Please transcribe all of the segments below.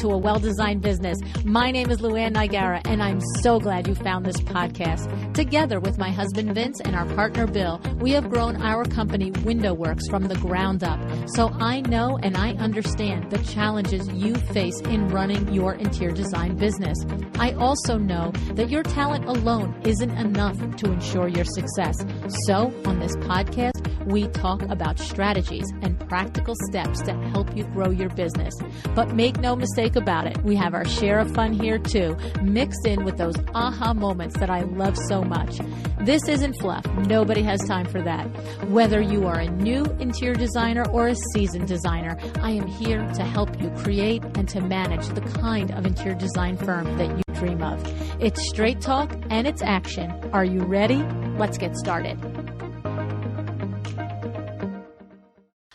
to A Well-Designed Business. My name is Luann Nigara, and I'm so glad you found this podcast. Together with my husband Vince and our partner Bill, we have grown our company Window Works from the ground up. So I know and I understand the challenges you face in running your interior design business. I also know that your talent alone isn't enough to ensure your success. So on this podcast, we talk about strategies and practical steps to help you grow your business. But make no mistake about it, we have our share of fun here too, mixed in with those aha moments that I love so much. This isn't fluff. Nobody has time for that. Whether you are a new interior designer or a seasoned designer, I am here to help you create and to manage the kind of interior design firm that you dream of. It's straight talk and it's action. Are you ready? Let's get started.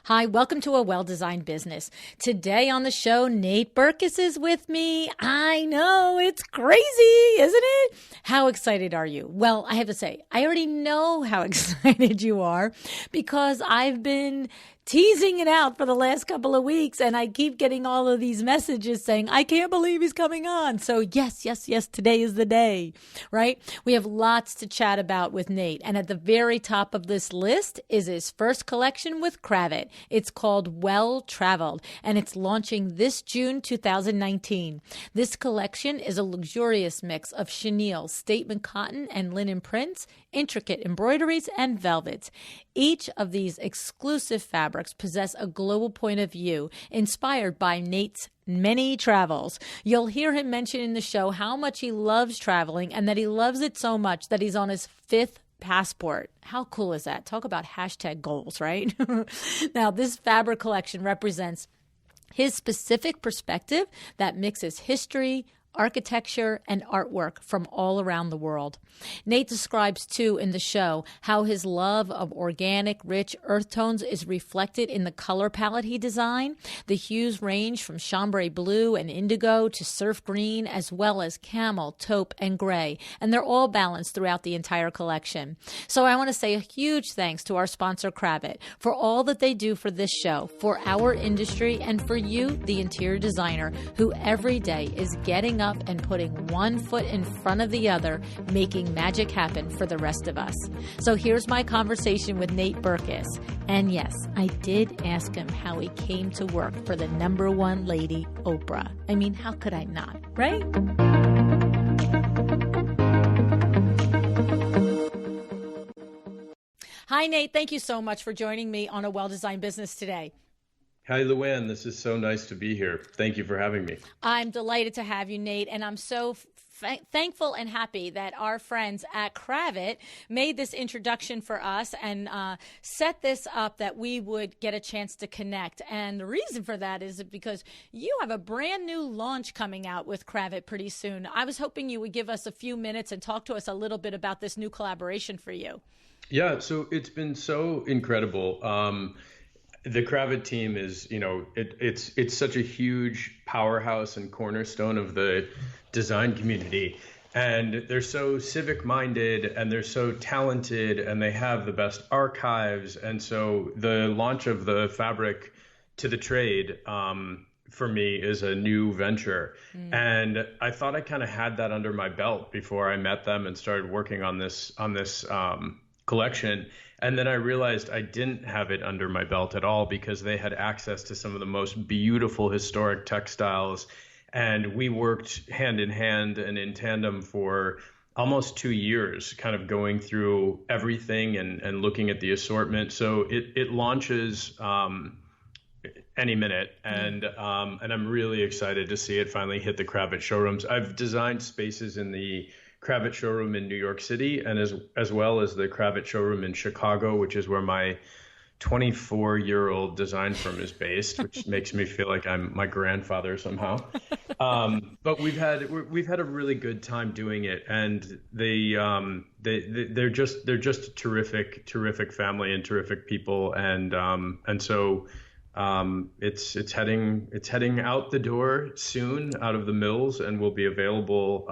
Hi, welcome to A Well-Designed Business. Today on the show, Nate Berkus is with me. I know, it's crazy, isn't it? How excited are you? Well, I have to say, I already know how excited you are because I've been teasing it out for the last couple of weeks, and I keep getting all of these messages saying, I can't believe he's coming on. So yes, today is the day, right? We have lots to chat about with Nate, and at the very top of this list is his first collection with Kravet. It's called Well Traveled, and it's launching this June 2019. This collection is a luxurious mix of chenille, statement cotton, and linen prints, intricate embroideries, and velvets. Each of these exclusive fabrics possess a global point of view inspired by Nate's many travels. You'll hear him mention in the show how much he loves traveling and that he loves it so much that he's on his fifth passport. How cool is that? Talk about hashtag goals, right? Now, this fabric collection represents his specific perspective that mixes history, architecture, and artwork from all around the world. Nate describes, too, in the show, how his love of organic, rich earth tones is reflected in the color palette he designed. The hues range from chambray blue and indigo to surf green, as well as camel, taupe, and gray, and they're all balanced throughout the entire collection. So I want to say a huge thanks to our sponsor, Kravet, for all that they do for this show, for our industry, and for you, the interior designer, who every day is getting up and putting one foot in front of the other, making magic happen for the rest of us. So here's my conversation with Nate Berkus. And yes, I did ask him how he came to work for the number one lady, Oprah. I mean, how could I not, right? Hi, Nate. Thank you so much for joining me on A Well-Designed Business today. Hi, Luann. This is so nice to be here. Thank you for having me. I'm delighted to have you, Nate, and I'm so thankful and happy that our friends at Kravet made this introduction for us and set this up that we would get a chance to connect. And the reason for that is because you have a brand new launch coming out with Kravet pretty soon. I was hoping you would give us a few minutes and talk to us a little bit about this new collaboration for you. Yeah, so it's been so incredible. The Kravet team is, it's such a huge powerhouse and cornerstone of the design community. And they're so civic minded and they're so talented and they have the best archives. And so the launch of the fabric to the trade for me is a new venture. And I thought I kind of had that under my belt before I met them and started working on this collection. And then I realized I didn't have it under my belt at all because they had access to some of the most beautiful historic textiles. And we worked hand in hand and in tandem for almost 2 years, kind of going through everything and looking at the assortment. So it launches any minute. And I'm really excited to see it finally hit the Kravet showrooms. I've designed spaces in the Kravet showroom in New York City, and as well as the Kravet showroom in Chicago, which is where my 24-year-old design firm is based, which makes me feel like I'm my grandfather somehow. But we've had a really good time doing it, and they're just a terrific family and terrific people, and so It's heading out the door soon, out of the mills, and will be available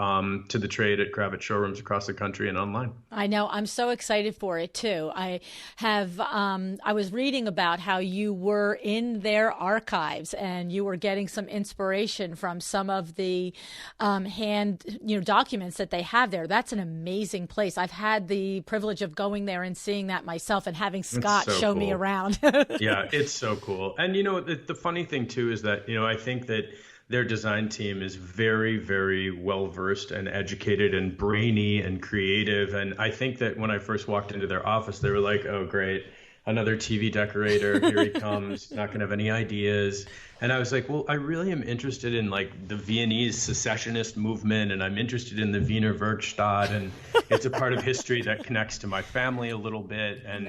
to the trade at Kravet showrooms across the country and online. I know. I'm so excited for it too. I was reading about how you were in their archives and you were getting some inspiration from some of the documents that they have there. That's an amazing place. I've had the privilege of going there and seeing that myself and having Scott show me around. Yeah, it's so cool. And the funny thing too is that, I think that their design team is very, very well versed and educated and brainy and creative. And I think that when I first walked into their office, they were like, "Oh, great, another TV decorator. Here he comes. Not going to have any ideas." And I was like, well, I really am interested in like the Viennese secessionist movement, and I'm interested in the Wiener Werkstatt, and it's a part of history that connects to my family a little bit. And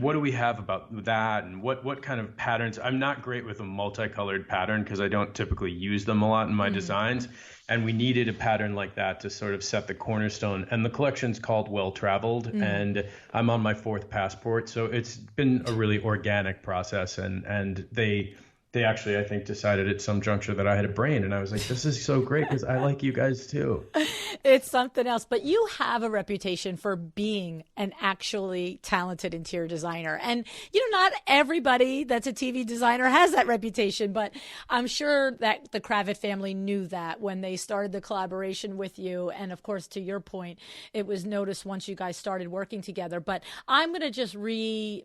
what do we have about that, and what kind of patterns? I'm not great with a multicolored pattern because I don't typically use them a lot in my designs. And we needed a pattern like that to sort of set the cornerstone. And the collection's called Well Traveled, and I'm on my 4th passport. So it's been a really organic process. And they actually, I think, decided at some juncture that I had a brain. And I was like, this is so great because I like you guys too. It's something else. But you have a reputation for being an actually talented interior designer. And, not everybody that's a TV designer has that reputation. But I'm sure that the Kravet family knew that when they started the collaboration with you. And of course, to your point, it was noticed once you guys started working together. But I'm going to just restate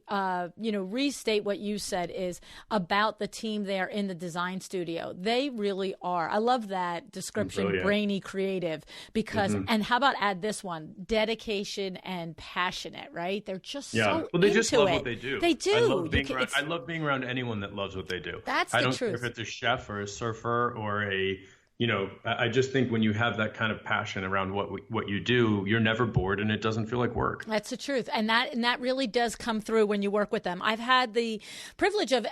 what you said is about the team there in the design studio. They really are. I love that description, Brilliant. Brainy, creative, because, and how about add this one, dedication and passionate, right? They're just so well, they into just love it. what they do. They do. I love being around anyone that loves what they do. That's the I don't truth. care if it's a chef or a surfer or I just think when you have that kind of passion around what you do, you're never bored and it doesn't feel like work. That's the truth. And that really does come through when you work with them. I've had the privilege of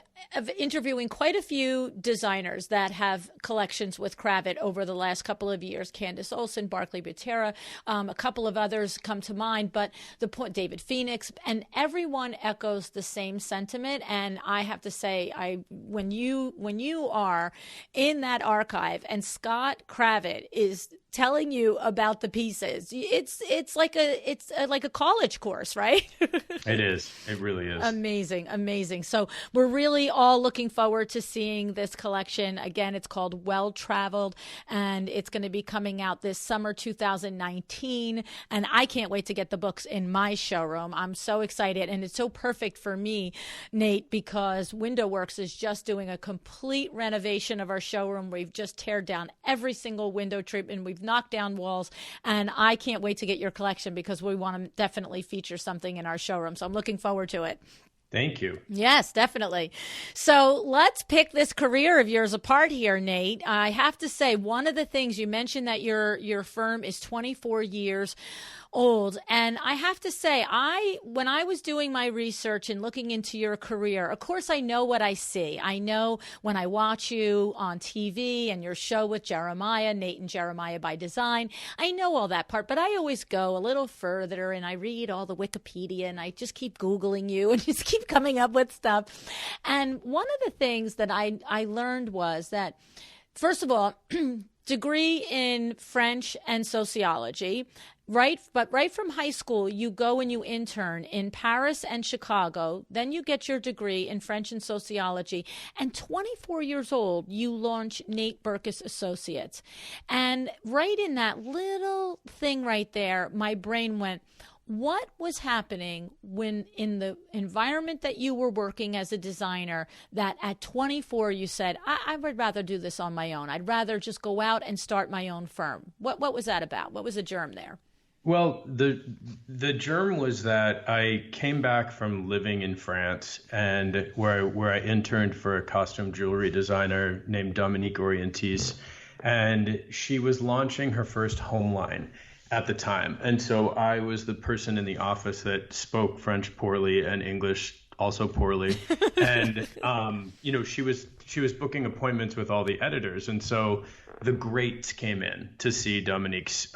interviewing quite a few designers that have collections with Kravet over the last couple of years. Candace Olson, Barclay Butera, a couple of others come to mind, but the point, David Phoenix, and everyone echoes the same sentiment. And I have to say, when you are in that archive and Scott Kravet is telling you about the pieces, it's like a college course, right? It is. It really is. Amazing. So we're really all looking forward to seeing this collection. Again, it's called Well Traveled, and it's going to be coming out this summer 2019. And I can't wait to get the books in my showroom. I'm so excited, and it's so perfect for me, Nate, because Window Works is just doing a complete renovation of our showroom. We've just teared down every single window treatment. We've knocked down walls, and I can't wait to get your collection because we want to definitely feature something in our showroom. So I'm looking forward to it. Thank you. Yes, definitely. So let's pick this career of yours apart here, Nate. I have to say, one of the things you mentioned that your firm is 24 years old. And I have to say, when I was doing my research and looking into your career, of course, I know what I see. I know when I watch you on TV and your show with Jeremiah, Nate and Jeremiah by Design, I know all that part, but I always go a little further and I read all the Wikipedia and I just keep Googling you and just keep coming up with stuff. And one of the things that I learned was that, first of all, degree in French and sociology, right? But right from high school, you go and you intern in Paris and Chicago. Then you get your degree in French and sociology. And 24 years old, you launch Nate Berkus Associates. And right in that little thing right there, my brain went, what was happening when in the environment that you were working as a designer that at 24 you said, I would rather do this on my own. I'd rather just go out and start my own firm. What was that about? What was the germ there? Well, the germ was that I came back from living in France and where I interned for a costume jewelry designer named Dominique Orientis, and she was launching her first home line at the time. And so I was the person in the office that spoke French poorly and English also poorly. And, she was booking appointments with all the editors. And so the greats came in to see Dominique's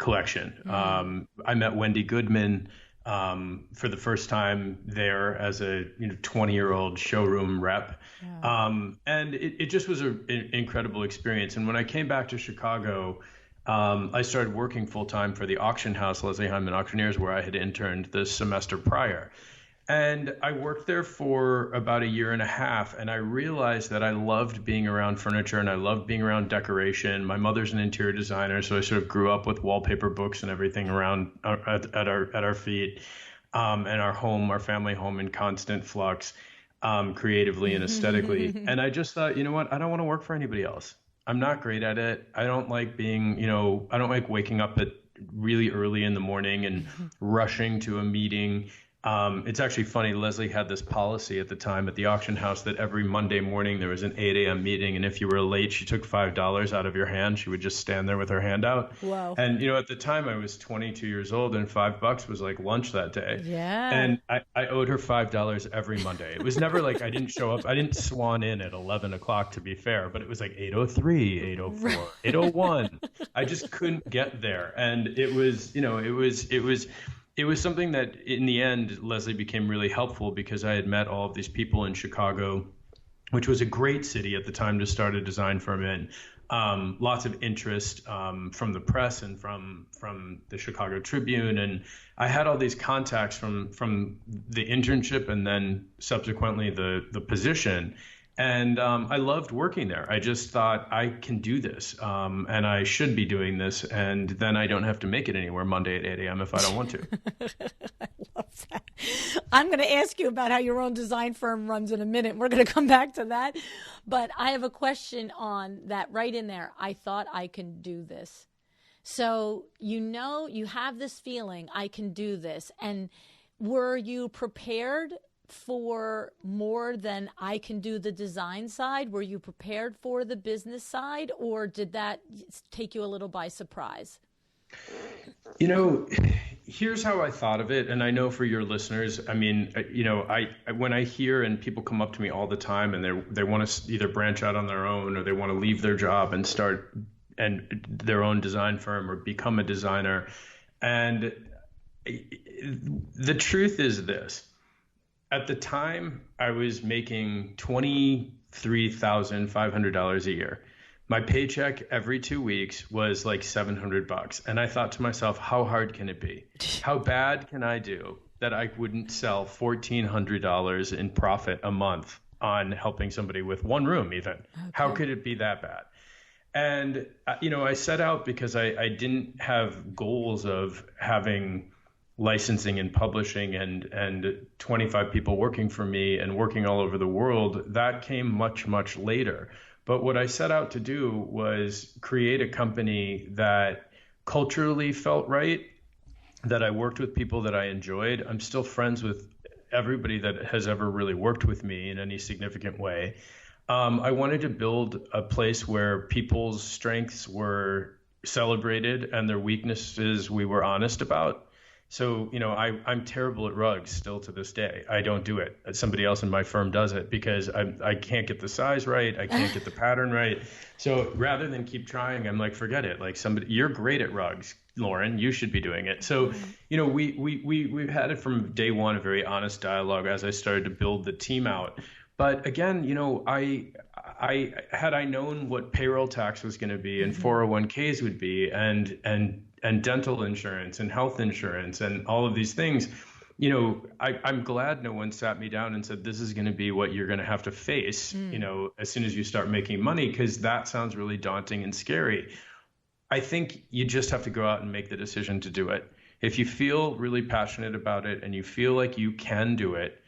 collection. I met Wendy Goodman. for the first time there as a 20-year-old showroom rep. Yeah. And it just was an incredible experience. And when I came back to Chicago, I started working full time for the auction house, Leslie Hyman Auctioneers, where I had interned the semester prior. And I worked there for about a year and a half, and I realized that I loved being around furniture and I loved being around decoration. My mother's an interior designer, so I sort of grew up with wallpaper books and everything around at our feet, and our home, our family home, in constant flux, creatively and aesthetically. And I just thought, you know what? I don't want to work for anybody else. I'm not great at it. I don't like being, I don't like waking up at really early in the morning and rushing to a meeting. It's actually funny. Leslie had this policy at the time at the auction house that every Monday morning there was an 8 a.m. meeting. And if you were late, she took $5 out of your hand. She would just stand there with her hand out. Wow. And, at the time I was 22 years old and $5 was like lunch that day. Yeah. And I owed her $5 every Monday. It was never like I didn't show up. I didn't swan in at 11 o'clock, to be fair, but it was like 8:03, 8:04, 8:01. I just couldn't get there. And it was something that in the end, Leslie became really helpful because I had met all of these people in Chicago, which was a great city at the time to start a design firm in. Lots of interest from the press and from the Chicago Tribune. And I had all these contacts from the internship and then subsequently the position. And I loved working there. I just thought I can do this, and I should be doing this, and then I don't have to make it anywhere Monday at 8 a.m. if I don't want to. I love that. I'm going to ask you about how your own design firm runs in a minute. We're going to come back to that. But I have a question on that right in there. I thought I can do this. So, you have this feeling, I can do this. And were you prepared for more than I can do the design side? Were you prepared for the business side, or did that take you a little by surprise? Here's how I thought of it. And I know for your listeners, I mean, when I hear and people come up to me all the time and they want to either branch out on their own or they want to leave their job and start their own design firm or become a designer. And the truth is this. At the time, I was making $23,500 a year. My paycheck every 2 weeks was like $700. And I thought to myself, how hard can it be? How bad can I do that I wouldn't sell $1,400 in profit a month on helping somebody with one room even? Okay. How could it be that bad? And, I set out because I didn't have goals of having licensing and publishing and 25 people working for me and working all over the world. That came much, much later. But what I set out to do was create a company that culturally felt right, that I worked with people that I enjoyed. I'm still friends with everybody that has ever really worked with me in any significant way. I wanted to build a place where people's strengths were celebrated and their weaknesses we were honest about. So, I'm terrible at rugs still to this day. I don't do it. Somebody else in my firm does it because I can't get the size right. I can't get the pattern right. So rather than keep trying, I'm like, forget it. Like you're great at rugs, Lauren, you should be doing it. So, we've had it from day one, a very honest dialogue as I started to build the team out. But again, I had I known what payroll tax was going to be and 401ks would be and dental insurance and health insurance and all of these things, I'm glad no one sat me down and said, this is going to be what you're going to have to face, as soon as you start making money, because that sounds really daunting and scary. I think you just have to go out and make the decision to do it. If you feel really passionate about it and you feel like you can do it,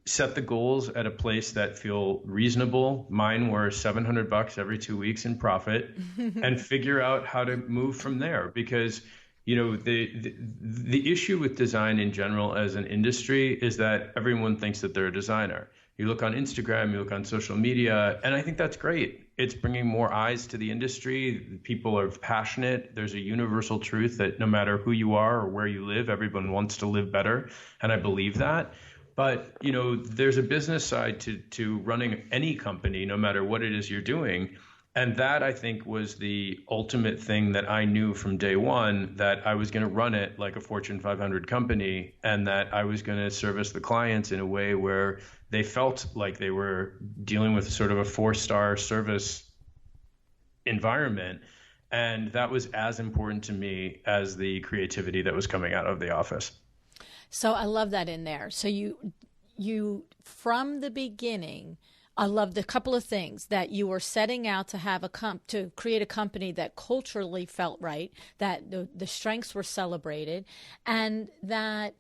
set the goals at a place that feel reasonable. Mine were $700 every 2 weeks in profit and figure out how to move from there. Because, the issue with design in general as an industry is that everyone thinks that they're a designer. You look on Instagram, you look on social media, and I think that's great. It's bringing more eyes to the industry. People are passionate. There's a universal truth that no matter who you are or where you live, everyone wants to live better. And I believe that. But, there's a business side to running any company, no matter what it is you're doing. And that, I think, was the ultimate thing that I knew from day one, that I was going to run it like a Fortune 500 company, and that I was going to service the clients in a way where they felt like they were dealing with sort of a 4-star service environment. And that was as important to me as the creativity that was coming out of the office. So I love that in there. So you from the beginning, I loved a couple of things: that you were setting out to have to create a company that culturally felt right, that the strengths were celebrated, and that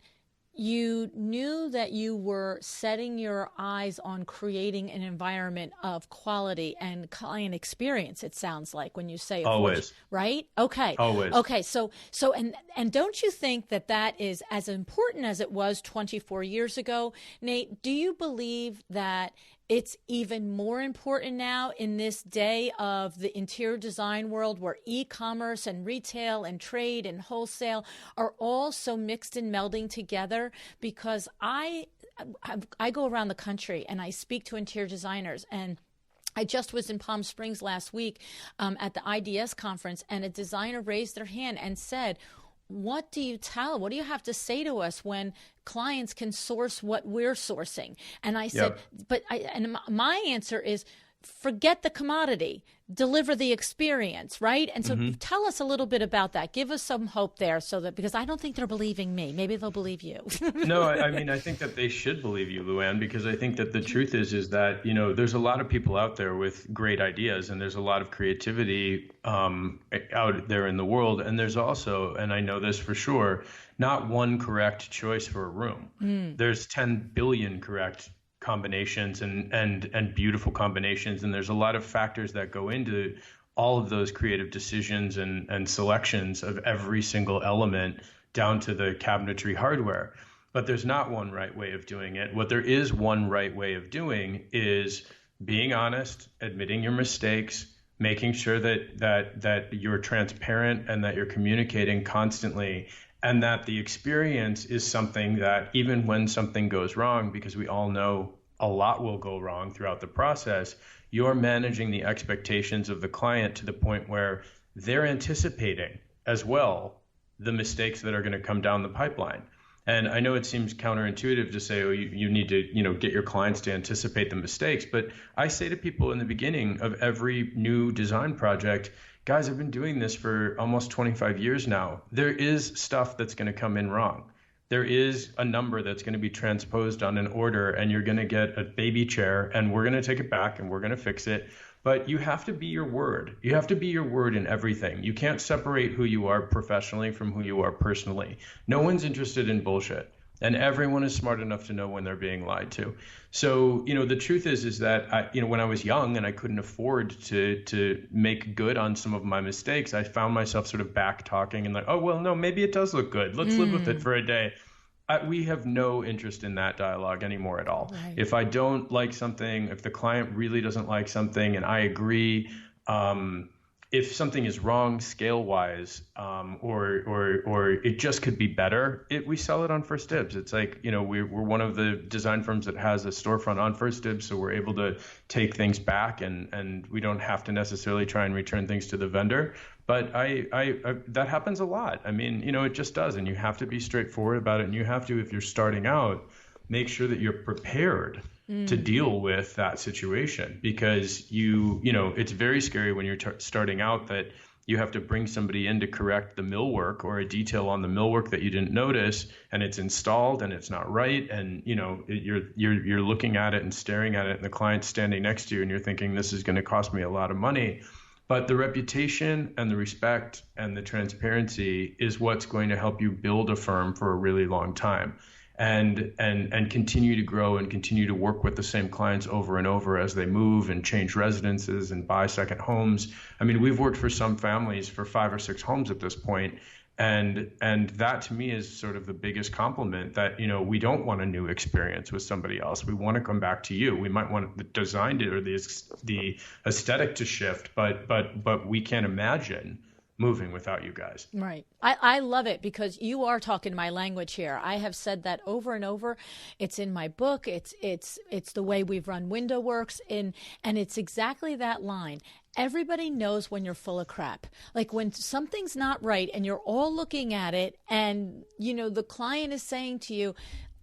you knew that you were setting your eyes on creating an environment of quality and client experience. It sounds like when you say Always. right? Okay. Always. Okay. So and don't you think that that is as important as it was 24 years ago, Nate? Do you believe that it's even more important now in this day of the interior design world, where e-commerce and retail and trade and wholesale are all so mixed and melding together? Because I go around the country and I speak to interior designers, and I just was in Palm Springs last week at the IDS conference, and a designer raised their hand and said, what do you have to say to us when clients can source what we're sourcing? And I said, and my answer is, forget the commodity, deliver the experience, right? And so tell us a little bit about that. Give us some hope there, because I don't think they're believing me. Maybe they'll believe you. No, I mean, I think that they should believe you, Luann, because I think that the truth is that, there's a lot of people out there with great ideas, and there's a lot of creativity out there in the world. And there's also, and I know this for sure, not one correct choice for a room. There's 10 billion correct combinations and beautiful combinations, and there's a lot of factors that go into all of those creative decisions and selections of every single element down to the cabinetry hardware. But there's not one right way of doing it. What there is one right way of doing is being honest, admitting your mistakes, making sure that you're transparent and that you're communicating constantly, and that the experience is something that even when something goes wrong, because we all know a lot will go wrong throughout the process, you're managing the expectations of the client to the point where they're anticipating as well the mistakes that are going to come down the pipeline. And I know it seems counterintuitive to say, oh, you need to, get your clients to anticipate the mistakes. But I say to people in the beginning of every new design project, guys, I've been doing this for almost 25 years now. There is stuff that's going to come in wrong. There is a number that's going to be transposed on an order, and you're going to get a baby chair, and we're going to take it back and we're going to fix it. But you have to be your word. You have to be your word in everything. You can't separate who you are professionally from who you are personally. No one's interested in bullshit. And everyone is smart enough to know when they're being lied to. So, the truth is that when I was young and I couldn't afford to make good on some of my mistakes, I found myself sort of back talking and like, oh, well, no, maybe it does look good. Let's live with it for a day. We have no interest in that dialogue anymore at all. Right. If I don't like something, if the client really doesn't like something and I agree, if something is wrong scale-wise, or it just could be better, we sell it on First Dibs. It's like, we're one of the design firms that has a storefront on First Dibs, so we're able to take things back and we don't have to necessarily try and return things to the vendor. But I that happens a lot. I mean, it just does, and you have to be straightforward about it, and you have to, if you're starting out, make sure that you're prepared to deal with that situation, because it's very scary when you're starting out that you have to bring somebody in to correct the millwork or a detail on the millwork that you didn't notice, and it's installed and it's not right, and you're looking at it and staring at it, and the client's standing next to you and you're thinking, this is going to cost me a lot of money. But the reputation and the respect and the transparency is what's going to help you build a firm for a really long time, and continue to grow and continue to work with the same clients over and over as they move and change residences and buy second homes. I mean, we've worked for some families for 5 or 6 homes at this point. And that to me is sort of the biggest compliment, that, we don't want a new experience with somebody else. We want to come back to you. We might want the design or the aesthetic to shift, but we can't imagine moving without you guys. Right. I love it, because you are talking my language here. I have said that over and over. It's in my book. It's the way we've run WindowWorks, and it's exactly that line. everybody knows when you're full of crap. Like when something's not right and you're all looking at it and, the client is saying to you,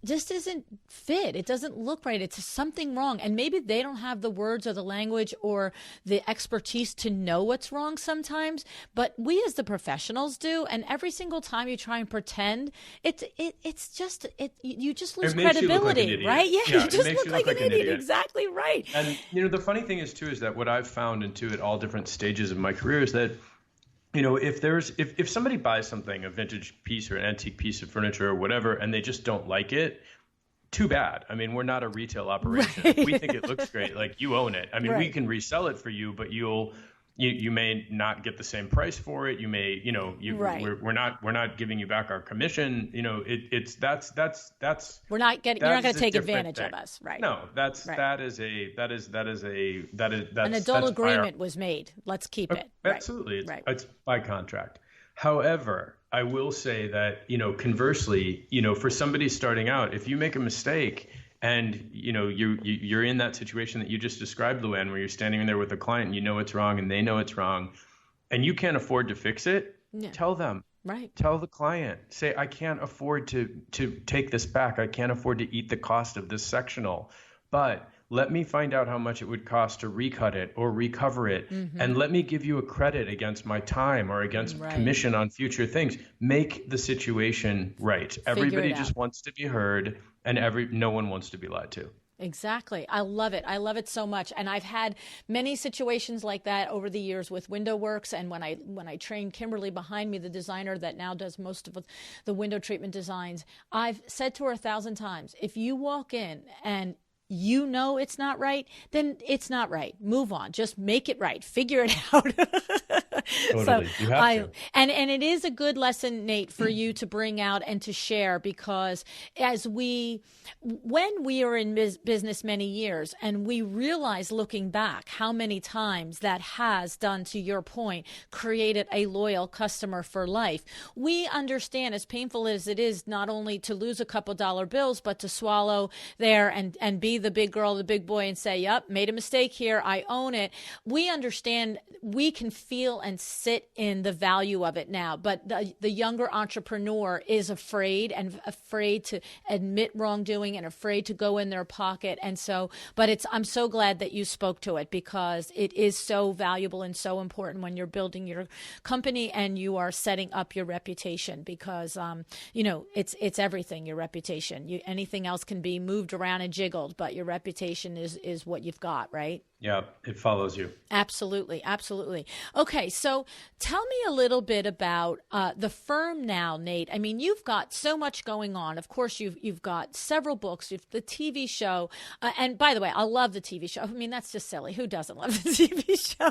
this isn't fit. It doesn't look right. It's something wrong. And maybe they don't have the words or the language or the expertise to know what's wrong sometimes, but we as the professionals do. And every single time you try and pretend, you just lose credibility, like right? Yeah, you just look like an idiot. Exactly right. And the funny thing is too, is that what I've found at all different stages of my career is that if somebody buys something, a vintage piece or an antique piece of furniture or whatever, and they just don't like it, too bad. I mean, we're not a retail operation. Right. If we think it looks great, like you own it. I mean, Right. we can resell it for you, but you may not get the same price for it. You may, Right. we're not giving you back our commission. You're not going to take advantage of us, right? No, right. that is an adult agreement was made. Let's keep it. Absolutely, Right. It's by contract. However, I will say that conversely, for somebody starting out, if you make a mistake and you're in that situation that you just described, Luann, where you're standing there with a client and you know it's wrong and they know it's wrong, and you can't afford to fix it, tell them. Right. Tell the client, say, I can't afford to take this back. I can't afford to eat the cost of this sectional, but let me find out how much it would cost to recut it or recover it. Mm-hmm. And let me give you a credit against my time or against commission on future things. Make the situation right. Everybody just wants to be heard, and no one wants to be lied to. Exactly. I love it. I love it so much. And I've had many situations like that over the years with Window Works. And when I trained Kimberly behind me, the designer that now does most of the window treatment designs, I've said to her 1,000 times, if you walk in and it's not right, then it's not right. Move on. Just make it right. Figure it out. Totally. You have to. And it is a good lesson, Nate, for you to bring out and to share, because when we are in business many years and we realize looking back how many times that has done, to your point, created a loyal customer for life, we understand, as painful as it is, not only to lose a couple dollar bills, but to swallow there and be the big girl, the big boy, and say, yep, made a mistake here, I own it. We understand, we can feel and sit in the value of it now. But the younger entrepreneur is afraid to admit wrongdoing and afraid to go in their pocket. And so, I'm so glad that you spoke to it, because it is so valuable and so important when you're building your company and you are setting up your reputation, because, it's everything, your reputation. Anything else can be moved around and jiggled, but your reputation is what you've got, right? Yeah, it follows you. Absolutely. Absolutely. Okay. So tell me a little bit about the firm now, Nate. I mean, you've got so much going on. Of course, you've got several books, you've the TV show. And by the way, I love the TV show. I mean, that's just silly. Who doesn't love the TV show?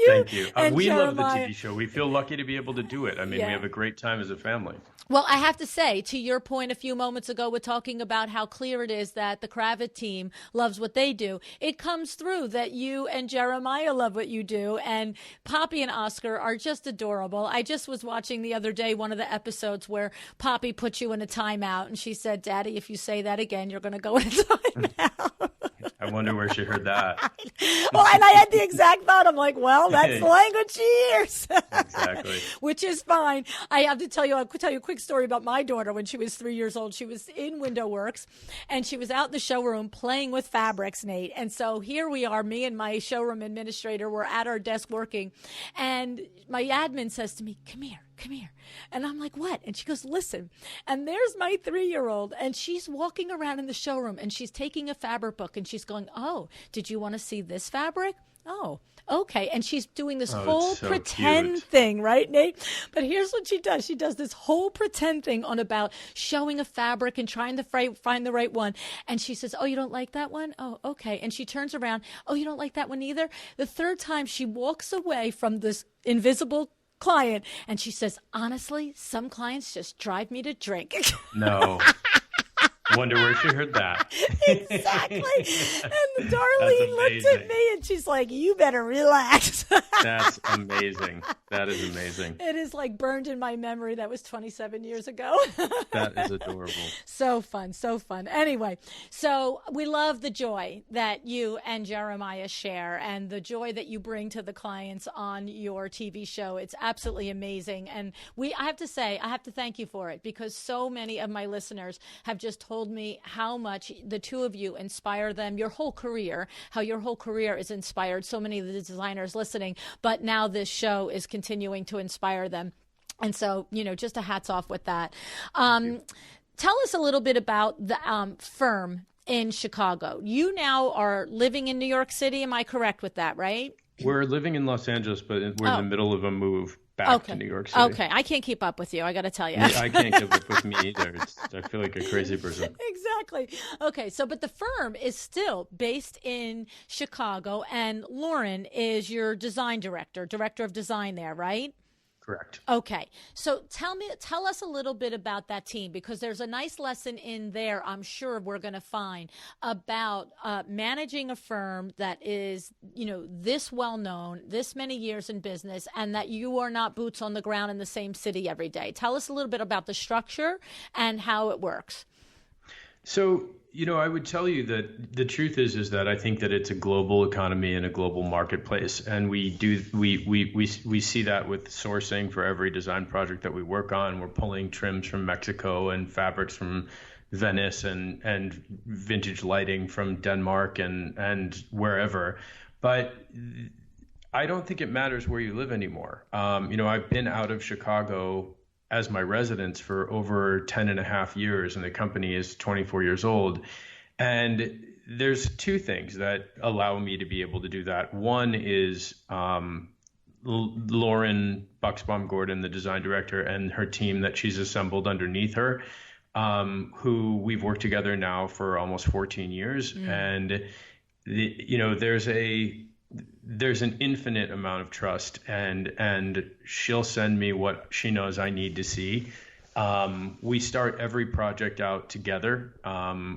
Thank you. We love the TV show. We feel lucky to be able to do it. I mean, we have a great time as a family. Well, I have to say, to your point a few moments ago, we're talking about how clear it is that the Kravet team loves what they do. It comes through that you and Jeremiah love what you do, and Poppy and Oscar are just adorable. I just was watching the other day one of the episodes where Poppy put you in a timeout, and she said, Daddy, if you say that again, you're going to go in a timeout. I wonder where she heard that. Well, and I had the exact thought. I'm like, well, that's the language she hears. Exactly. Which is fine. I'll tell you a quick story about my daughter. When she was 3 years old, she was in Window Works, and she was out in the showroom playing with fabrics, Nate. And so here we are, me and my showroom administrator were at our desk working, and my admin says to me, come here. And I'm like, what? And she goes, listen. And there's my 3-year-old, and she's walking around in the showroom, and she's taking a fabric book, and she's going, oh, did you want to see this fabric? Oh, okay. And she's doing this whole pretend thing, right, Nate? But here's what she does. She does this whole pretend thing about showing a fabric and trying to find the right one. And she says, oh, you don't like that one? Oh, okay. And she turns around. Oh, you don't like that one either? The third time she walks away from this invisible client, and she says, honestly, some clients just drive me to drink. No. Wonder where she heard that. Exactly. And Darlene looked at me and she's like, you better relax. That's amazing. That is amazing. It is like burned in my memory. That was 27 years ago. That is adorable. So fun. So fun. Anyway, so we love the joy that you and Jeremiah share and the joy that you bring to the clients on your TV show. It's absolutely amazing. And I have to say, I have to thank you for it, because so many of my listeners have just told me how much the two of you inspire them, your whole career, how your whole career is inspired so many of the designers listening, but now this show is continuing to inspire them. And so, just a hats off with that. Tell us a little bit about the firm in Chicago. You now are living in New York City. Am I correct with that, right? We're living in Los Angeles, but we're in the middle of a move back to New York City. Okay. I can't keep up with you, I got to tell you. I can't keep up with me either. I feel like a crazy person. Exactly. Okay. So, but the firm is still based in Chicago, and Lauren is your design director of design there, right? Correct. Okay. So tell us a little bit about that team, because there's a nice lesson in there, I'm sure we're going to find, about managing a firm that is, this well known, this many years in business, and that you are not boots on the ground in the same city every day. Tell us a little bit about the structure and how it works. So, I would tell you that the truth is that I think that it's a global economy and a global marketplace. And we see that with sourcing for every design project that we work on. We're pulling trims from Mexico and fabrics from Venice and vintage lighting from Denmark and wherever. But I don't think it matters where you live anymore. I've been out of Chicago as my residence for over 10 and a half years, and the company is 24 years old. And there's two things that allow me to be able to do that. One is Lauren Buxbaum-Gordon, the design director, and her team that she's assembled underneath her, who we've worked together now for almost 14 years. And, there's an infinite amount of trust, and she'll send me what she knows I need to see. We start every project out together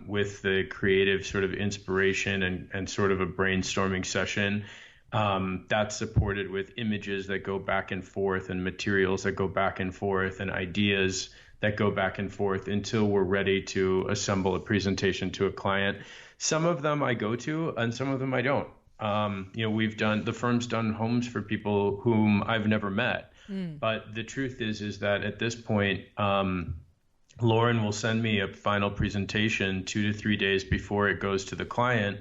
with the creative sort of inspiration and sort of a brainstorming session. That's supported with images that go back and forth and materials that go back and forth and ideas that go back and forth until we're ready to assemble a presentation to a client. Some of them I go to and some of them I don't. The firm's done homes for people whom I've never met. But the truth is that at this point, Lauren will send me a final presentation 2 to 3 days before it goes to the client.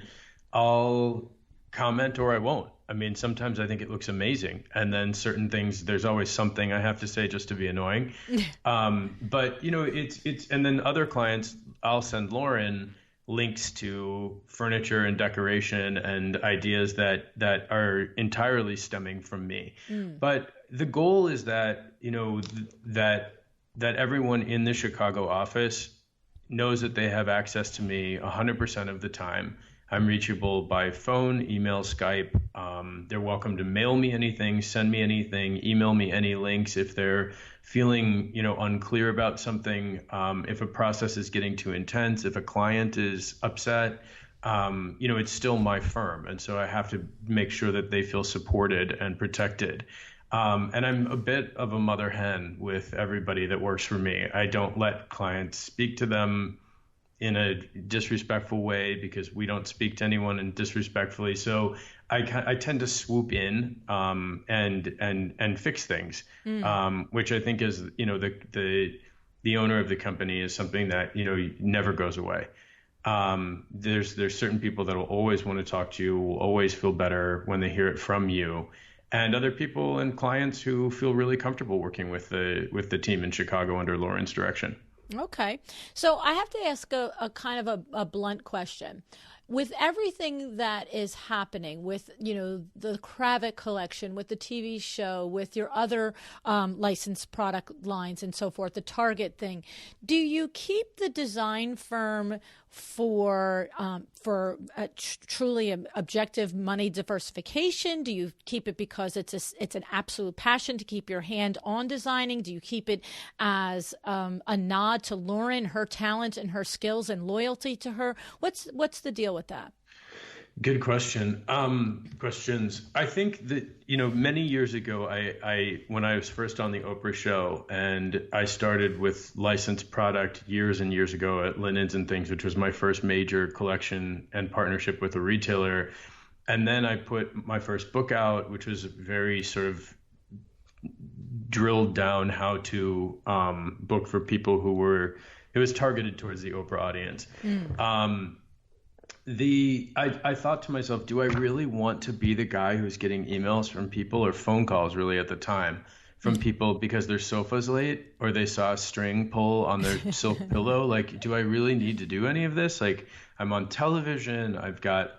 I'll comment or I won't. I mean, sometimes I think it looks amazing. And then certain things, there's always something I have to say just to be annoying. But and then other clients, I'll send Lauren links to furniture and decoration and ideas that are entirely stemming from me. But the goal is that, that everyone in the Chicago office knows that they have access to me 100% of the time. I'm reachable by phone, email, Skype. They're welcome to mail me anything, send me anything, email me any links if they're feeling, unclear about something. If a process is getting too intense, if a client is upset, it's still my firm. And so I have to make sure that they feel supported and protected. And I'm a bit of a mother hen with everybody that works for me. I don't let clients speak to them in a disrespectful way because we don't speak to anyone in disrespectfully. So I tend to swoop in and fix things, which I think is, the owner of the company is something that, never goes away. There's certain people that will always want to talk to you, will always feel better when they hear it from you. And other people and clients who feel really comfortable working with the team in Chicago under Lauren's direction. Okay. So I have to ask a kind of a blunt question. with everything that is happening with, the Kravet collection, with the TV show, with your other licensed product lines and so forth, the Target thing, do you keep the design firm for truly objective money diversification? Do you keep it because it's an absolute passion to keep your hand on designing? Do you keep it as a nod to Lauren, her talent and her skills and loyalty to her? What's the deal with that? Good question. Questions. I think that, many years ago, when I was first on the Oprah show, and I started with licensed product years and years ago at Linens and Things, which was my first major collection and partnership with a retailer. And then I put my first book out, which was very sort of drilled down how to book for people it was targeted towards the Oprah audience. I thought to myself, do I really want to be the guy who's getting emails from people, or phone calls really at the time, from people because their sofa's late or they saw a string pull on their silk pillow? Like, do I really need to do any of this? Like, I'm on television, I've got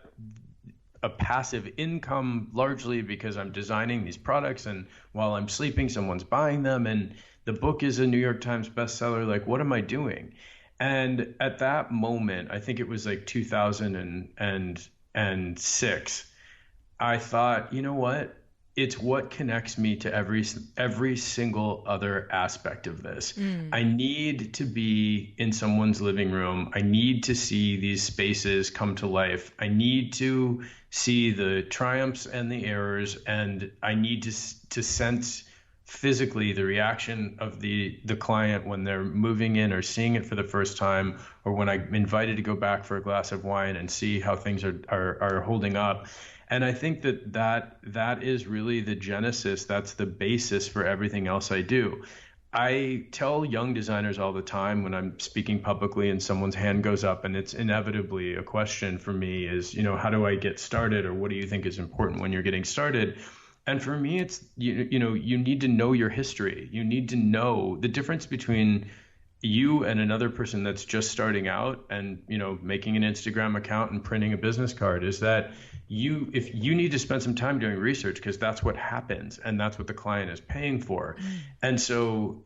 a passive income largely because I'm designing these products, and while I'm sleeping, someone's buying them, and the book is a New York Times bestseller. Like, what am I doing? And at that moment, I think it was like 2006, I thought, you know what? It's what connects me to every single other aspect of this. I need to be in someone's living room. I need to see these spaces come to life. I need to see the triumphs and the errors, and I need to sense physically the reaction of the client when they're moving in or seeing it for the first time, or when I'm invited to go back for a glass of wine and see how things are holding up. And I think that is really the genesis. That's the basis for everything else I do. I tell young designers all the time when I'm speaking publicly and someone's hand goes up, and it's inevitably a question for me is, how do I get started, or what do you think is important when you're getting started? And for me, it's, you need to know your history. You need to know the difference between you and another person that's just starting out and, making an Instagram account and printing a business card, is that if you need to spend some time doing research, because that's what happens and that's what the client is paying for. And so,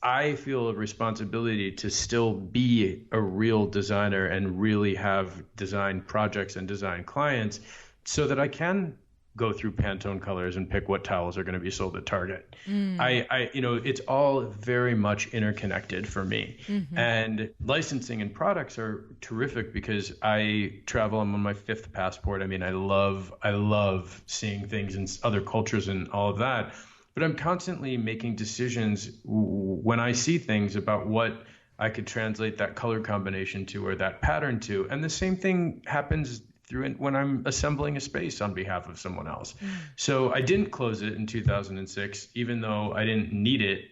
I feel a responsibility to still be a real designer and really have design projects and design clients so that I can go through Pantone colors and pick what towels are going to be sold at Target. It's all very much interconnected for me. And licensing and products are terrific because I travel. I'm on my 5th passport. I mean, I love seeing things in other cultures and all of that. But I'm constantly making decisions when I see things about what I could translate that color combination to or that pattern to. And the same thing happens when I'm assembling a space on behalf of someone else. So I didn't close it in 2006, even though I didn't need it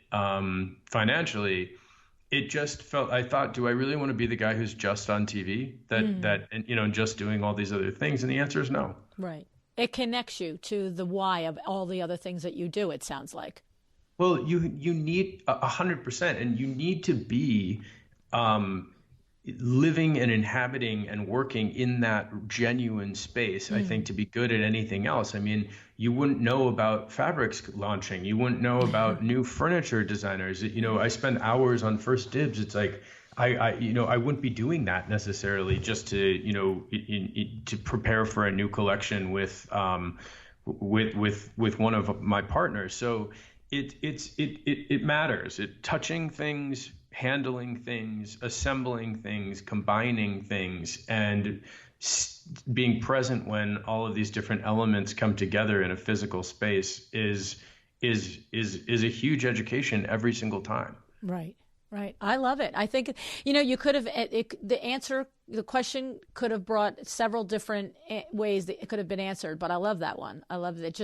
financially. It just felt, I thought, do I really want to be the guy who's just on TV and just doing all these other things? And the answer is no. Right. It connects you to the why of all the other things that you do, it sounds like. Well, you need 100%, and you need to be living and inhabiting and working in that genuine space, I think, to be good at anything else. I mean, you wouldn't know about fabrics launching. You wouldn't know about new furniture designers. I spend hours on First Dibs. It's like, I wouldn't be doing that necessarily just to, to prepare for a new collection with one of my partners. So it matters. Touching things, handling things, assembling things, combining things, and being present when all of these different elements come together in a physical space is a huge education every single time. Right. Right. I love it. I think, you could have, the question could have brought several different ways that it could have been answered, but I love that one. I love that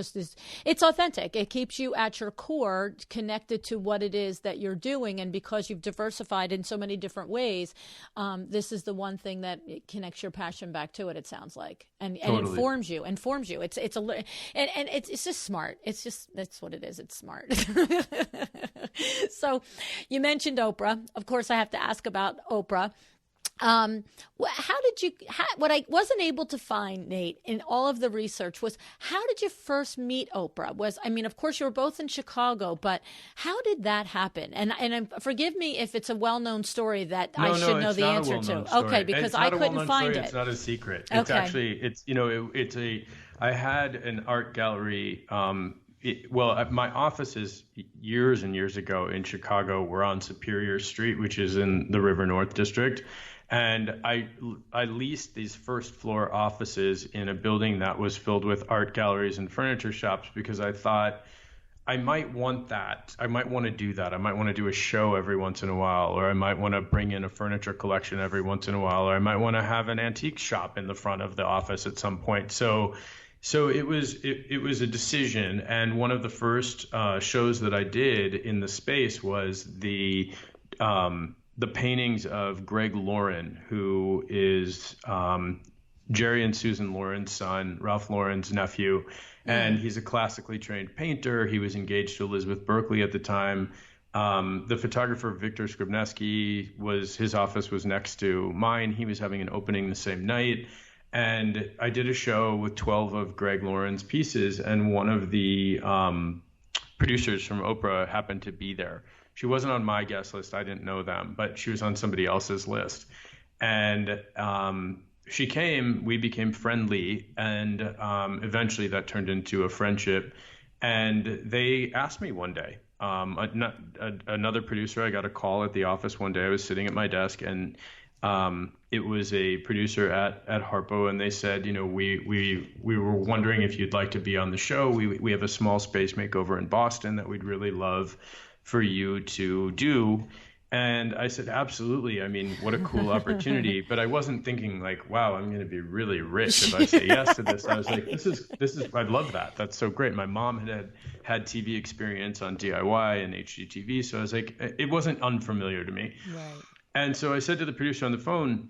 it's authentic. It keeps you at your core connected to what it is that you're doing. And because you've diversified in so many different ways, this is the one thing that connects your passion back to it, it sounds like, and totally. informs you. It's just smart. That's what it is. It's smart. So you mentioned Oprah. Of course, I have to ask about Oprah. What I wasn't able to find, Nate, in all of the research was, how did you first meet Oprah? Of course you were both in Chicago, but how did that happen? And forgive me if it's a well-known story that I should know the answer to. Okay, because I couldn't find it. It's not a secret. Okay. It's actually, I had an art gallery. My offices years and years ago in Chicago were on Superior Street, which is in the River North District. And I leased these first floor offices in a building that was filled with art galleries and furniture shops because I thought I might want that. I might want to do that. I might want to do a show every once in a while, or I might want to bring in a furniture collection every once in a while, or I might want to have an antique shop in the front of the office at some point. So it was a decision. And one of the first shows that I did in the space was the paintings of Greg Lauren, who is Jerry and Susan Lauren's son, Ralph Lauren's nephew. And he's a classically trained painter. He was engaged to Elizabeth Berkley at the time. The photographer, Victor Skrybneski, his office was next to mine. He was having an opening the same night. And I did a show with 12 of Greg Lauren's pieces. And one of the producers from Oprah happened to be there. She wasn't on my guest list. I didn't know them, but she was on somebody else's list. And she came, we became friendly, and eventually that turned into a friendship. And they asked me one day, another producer, I got a call at the office one day. I was sitting at my desk, and it was a producer at Harpo, and they said, we were wondering if you'd like to be on the show. We have a small space makeover in Boston that we'd really love for you to do. And I said, absolutely. I mean, what a cool opportunity. But I wasn't thinking like, wow, I'm going to be really rich if I say yes to this. I was like, this is, I love that. That's so great. My mom had TV experience on DIY and HGTV. So I was like, it wasn't unfamiliar to me. Right. And so I said to the producer on the phone,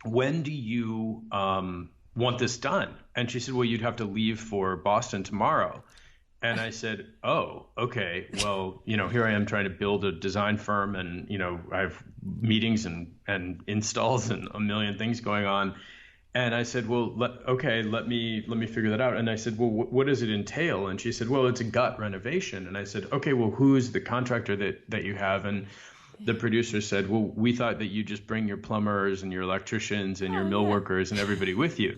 when do you want this done? And she said, well, you'd have to leave for Boston tomorrow. And I said, oh, okay. Well, here I am trying to build a design firm, and, I have meetings and installs and a million things going on. And I said, well, let me figure that out. And I said, well, what does it entail? And she said, well, it's a gut renovation. And I said, okay, well, who's the contractor that you have? And the producer said, well, we thought that you just bring your plumbers and your electricians and your mill workers and everybody with you.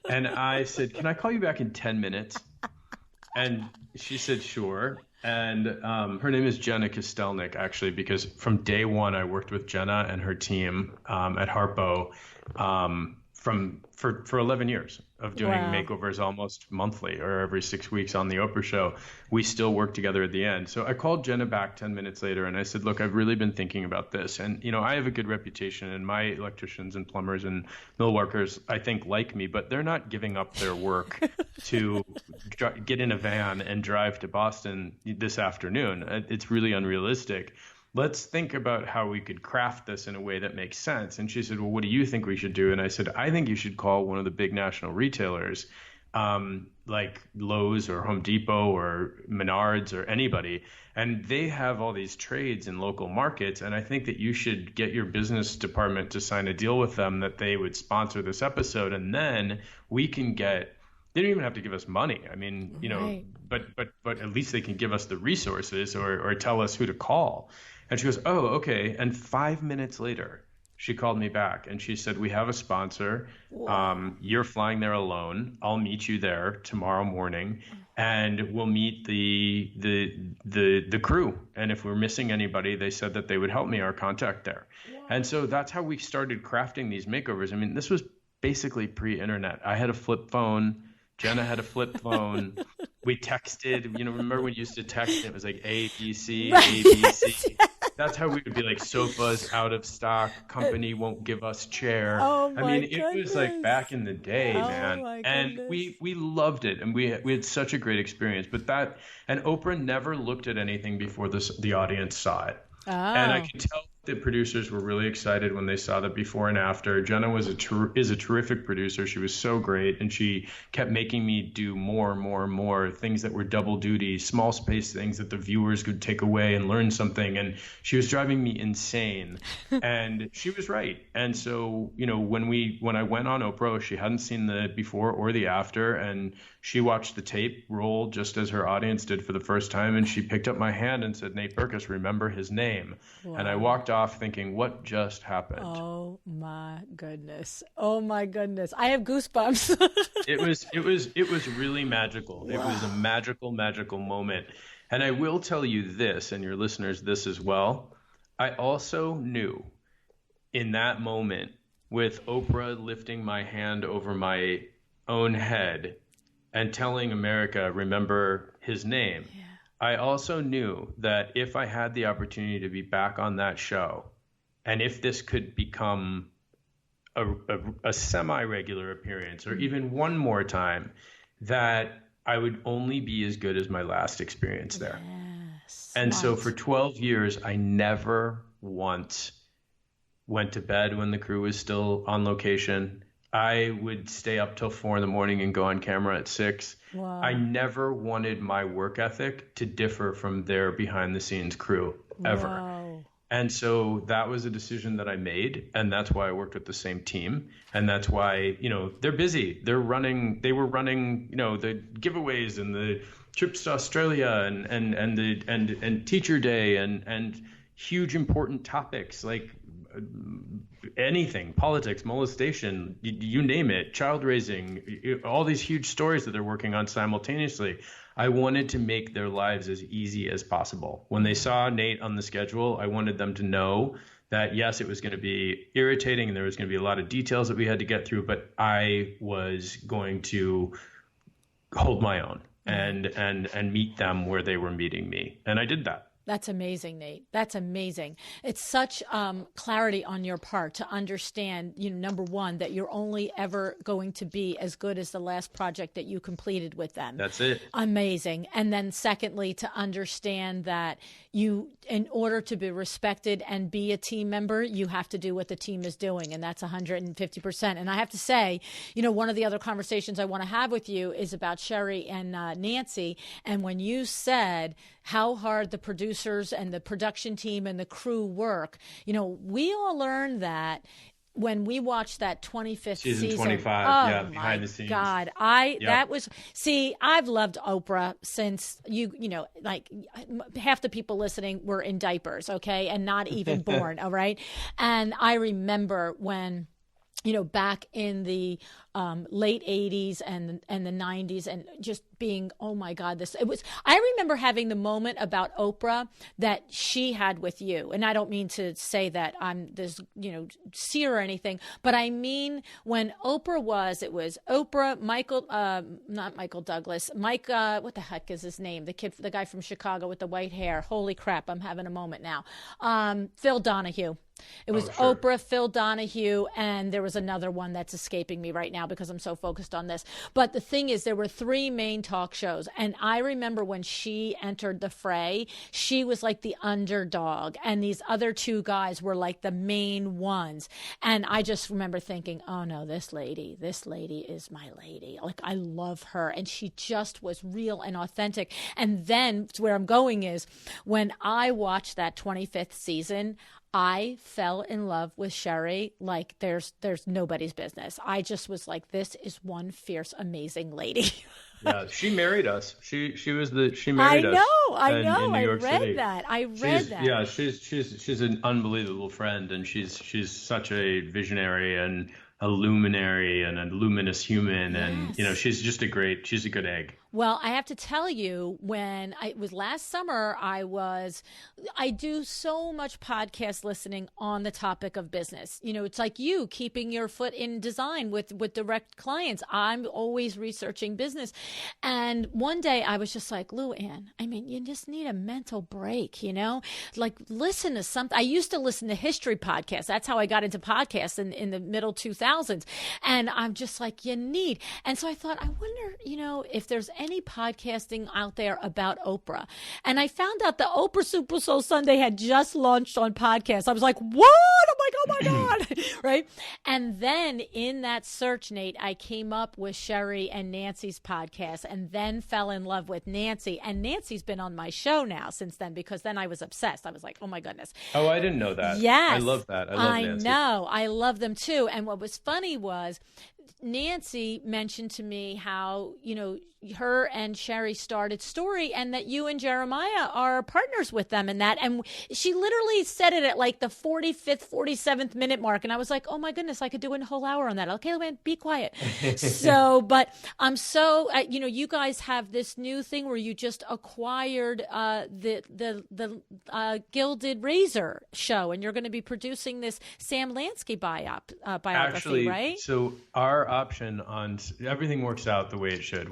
And I said, can I call you back in 10 minutes? And she said, sure. And her name is Jenna Kostelnik, actually, because from day one, I worked with Jenna and her team at Harpo for 11 years of doing makeovers almost monthly or every 6 weeks on the Oprah show. We still work together at the end. So I called Jenna back 10 minutes later and I said, look, I've really been thinking about this. And, I have a good reputation, and my electricians and plumbers and mill workers, I think, like me, but they're not giving up their work to get in a van and drive to Boston this afternoon. It's really unrealistic. Let's think about how we could craft this in a way that makes sense. And she said, well, what do you think we should do? And I said, I think you should call one of the big national retailers, like Lowe's or Home Depot or Menards or anybody. And they have all these trades in local markets. And I think that you should get your business department to sign a deal with them that they would sponsor this episode. And then we can they don't even have to give us money. I mean, right. but at least they can give us the resources or tell us who to call. And she goes, oh, okay. And 5 minutes later, she called me back and she said, we have a sponsor. You're flying there alone. I'll meet you there tomorrow morning, and we'll meet the crew. And if we're missing anybody, they said that they would help me, our contact there. Wow. And so that's how we started crafting these makeovers. I mean, this was basically pre-internet. I had a flip phone. Jenna had a flip phone. We texted, remember when you used to text and it was like A, B, C, right. A, B, C. That's how we would be like, sofas out of stock, company won't give us chair. Oh my goodness. It was like back in the day, man. And we loved it, and we had such a great experience. And Oprah never looked at anything before the audience saw it. Oh. And I could tell The producers were really excited when they saw the before and after. Jenna was is a terrific producer. She was so great, and she kept making me do more and more and more things that were double duty, small space things that the viewers could take away and learn something. And she was driving me insane, and she was right. And so, when I went on Oprah, she hadn't seen the before or the after, and she watched the tape roll just as her audience did for the first time, and she picked up my hand and said, "Nate Berkus, remember his name." Wow. And I walked off thinking, what just happened? Oh my goodness. Oh my goodness. I have goosebumps. It was really magical. Wow. It was a magical moment. And I will tell you this, and your listeners this as well. I also knew in that moment, with Oprah lifting my hand over my own head and telling America, remember his name. Yeah. I also knew that if I had the opportunity to be back on that show, and if this could become a semi-regular appearance or even one more time, that I would only be as good as my last experience there. Yes. And so for 12 years, I never once went to bed when the crew was still on location. I would stay up till 4 a.m. and go on camera at 6. Wow. I never wanted my work ethic to differ from their behind the scenes crew ever. Wow. And so that was a decision that I made. And that's why I worked with the same team. And that's why, they're busy. They were running, the giveaways and the trips to Australia and Teacher Day and huge important topics like anything, politics, molestation, you name it, child raising, all these huge stories that they're working on simultaneously. I wanted to make their lives as easy as possible. When they saw Nate on the schedule, I wanted them to know that, yes, it was going to be irritating and there was going to be a lot of details that we had to get through, but I was going to hold my own and meet them where they were meeting me. And I did that. That's amazing, Nate. That's amazing. It's such clarity on your part to understand, number one, that you're only ever going to be as good as the last project that you completed with them. That's it. Amazing. And then secondly, to understand that you, in order to be respected and be a team member, you have to do what the team is doing. And that's 150%. And I have to say, one of the other conversations I want to have with you is about Sherry and Nancy. And when you said how hard the producers and the production team and the crew work, we all learned that when we watched that 25th season. 25, behind the scenes. God, I've loved Oprah since half the people listening were in diapers, okay, and not even born, all right? And I remember when, back in the late 80s and the 90s, and just being, oh my God, I remember having the moment about Oprah that she had with you. And I don't mean to say that I'm this, seer or anything, but I mean when Oprah it was Oprah, not Michael Douglas, Mike, what the heck is his name? The guy from Chicago with the white hair. Holy crap, I'm having a moment now. Phil Donahue. It was sure. Oprah, Phil Donahue, and there was another one that's escaping me right now because I'm so focused on this. But the thing is, there were 3 main talk shows, and I remember when she entered the fray, she was like the underdog, and these other 2 guys were like the main ones. And I just remember thinking, oh no, this lady is my lady. Like, I love her, and she just was real and authentic. And then where I'm going is, when I watched that 25th season, I fell in love with Sherry like there's nobody's business. I just was like, this is one fierce, amazing lady. Yeah, she married us. She married us. I know. I read that. Yeah, she's an unbelievable friend, and she's such a visionary and a luminary and a luminous human, and she's a good egg. Well, I have to tell you, it was last summer, I do so much podcast listening on the topic of business. It's like you keeping your foot in design with direct clients. I'm always researching business. And one day I was just like, Lou Ann, you just need a mental break, like listen to something. I used to listen to history podcasts. That's how I got into podcasts in the middle 2000s. And I'm just like, you need. And so I thought, I wonder, if there's any podcasting out there about Oprah. And I found out the Oprah Super Soul Sunday had just launched on podcasts. I was like, what? I'm like, oh my God. Right. And then in that search, Nate, I came up with Sherry and Nancy's podcast and then fell in love with Nancy. And Nancy's been on my show now since then, because then I was obsessed. I was like, oh my goodness. Oh, I didn't know that. Yes. I love that. I love Nancy. I know. I love them too. And what was funny was Nancy mentioned to me how, her and Sherry started Story, and that you and Jeremiah are partners with them in that. And she literally said it at like the 45th, 47th minute mark. And I was like, oh my goodness, I could do a whole hour on that. Okay, man, be quiet. But I'm so, you guys have this new thing where you just acquired the Gilded Razor show, and you're going to be producing this Sam Lansky biography, Actually, right? So our option on everything works out the way it should.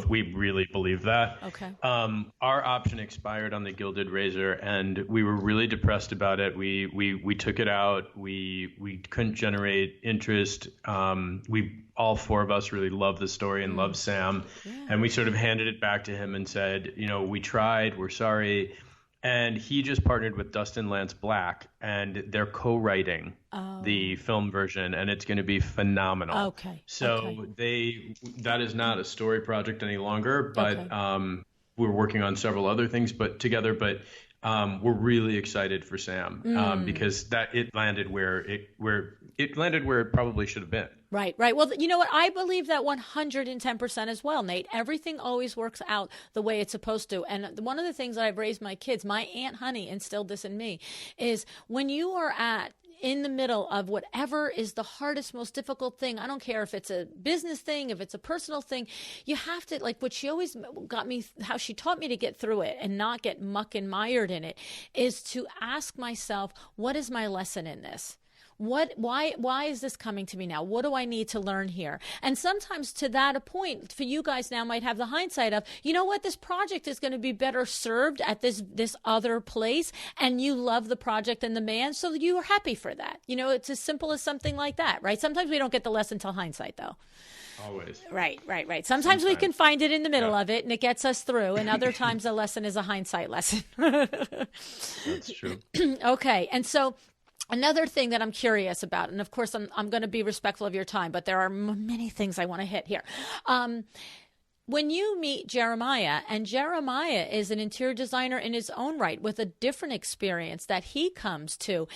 We really believe that. Okay. Our option expired on the Gilded Razor, and we were really depressed about it. We took it out. We couldn't generate interest. We all four of us really love the story and love Sam, and we sort of handed it back to him and said, we tried. We're sorry. And he just partnered with Dustin Lance Black, and they're co-writing the film version, and it's going to be phenomenal. Okay. So that is not a story project any longer, but we're working on several other things together. But we're really excited for Sam because it landed where it probably should have been. Right. Well, you know what? I believe that 110% as well, Nate. Everything always works out the way it's supposed to. And one of the things that I've raised my kids, my Aunt Honey instilled this in me, is when you are in the middle of whatever is the hardest, most difficult thing, I don't care if it's a business thing, if it's a personal thing, you have to, like what she always got me, how she taught me to get through it and not get muck and mired in it, is to ask myself, what is my lesson in this? Why is this coming to me now? What do I need to learn here? And sometimes to that point, for you guys now might have the hindsight of, you know what, this project is going to be better served at this other place, and you love the project and the man, so you are happy for that. It's as simple as something like that, right? Sometimes we don't get the lesson till hindsight, though. Always. Right. Sometimes we can find it in the middle of it, and it gets us through, and other times the lesson is a hindsight lesson. That's true. Okay, and so another thing that I'm curious about, and of course I'm going to be respectful of your time, but there are many things I want to hit here. When you meet Jeremiah, and Jeremiah is an interior designer in his own right with a different experience that he comes to,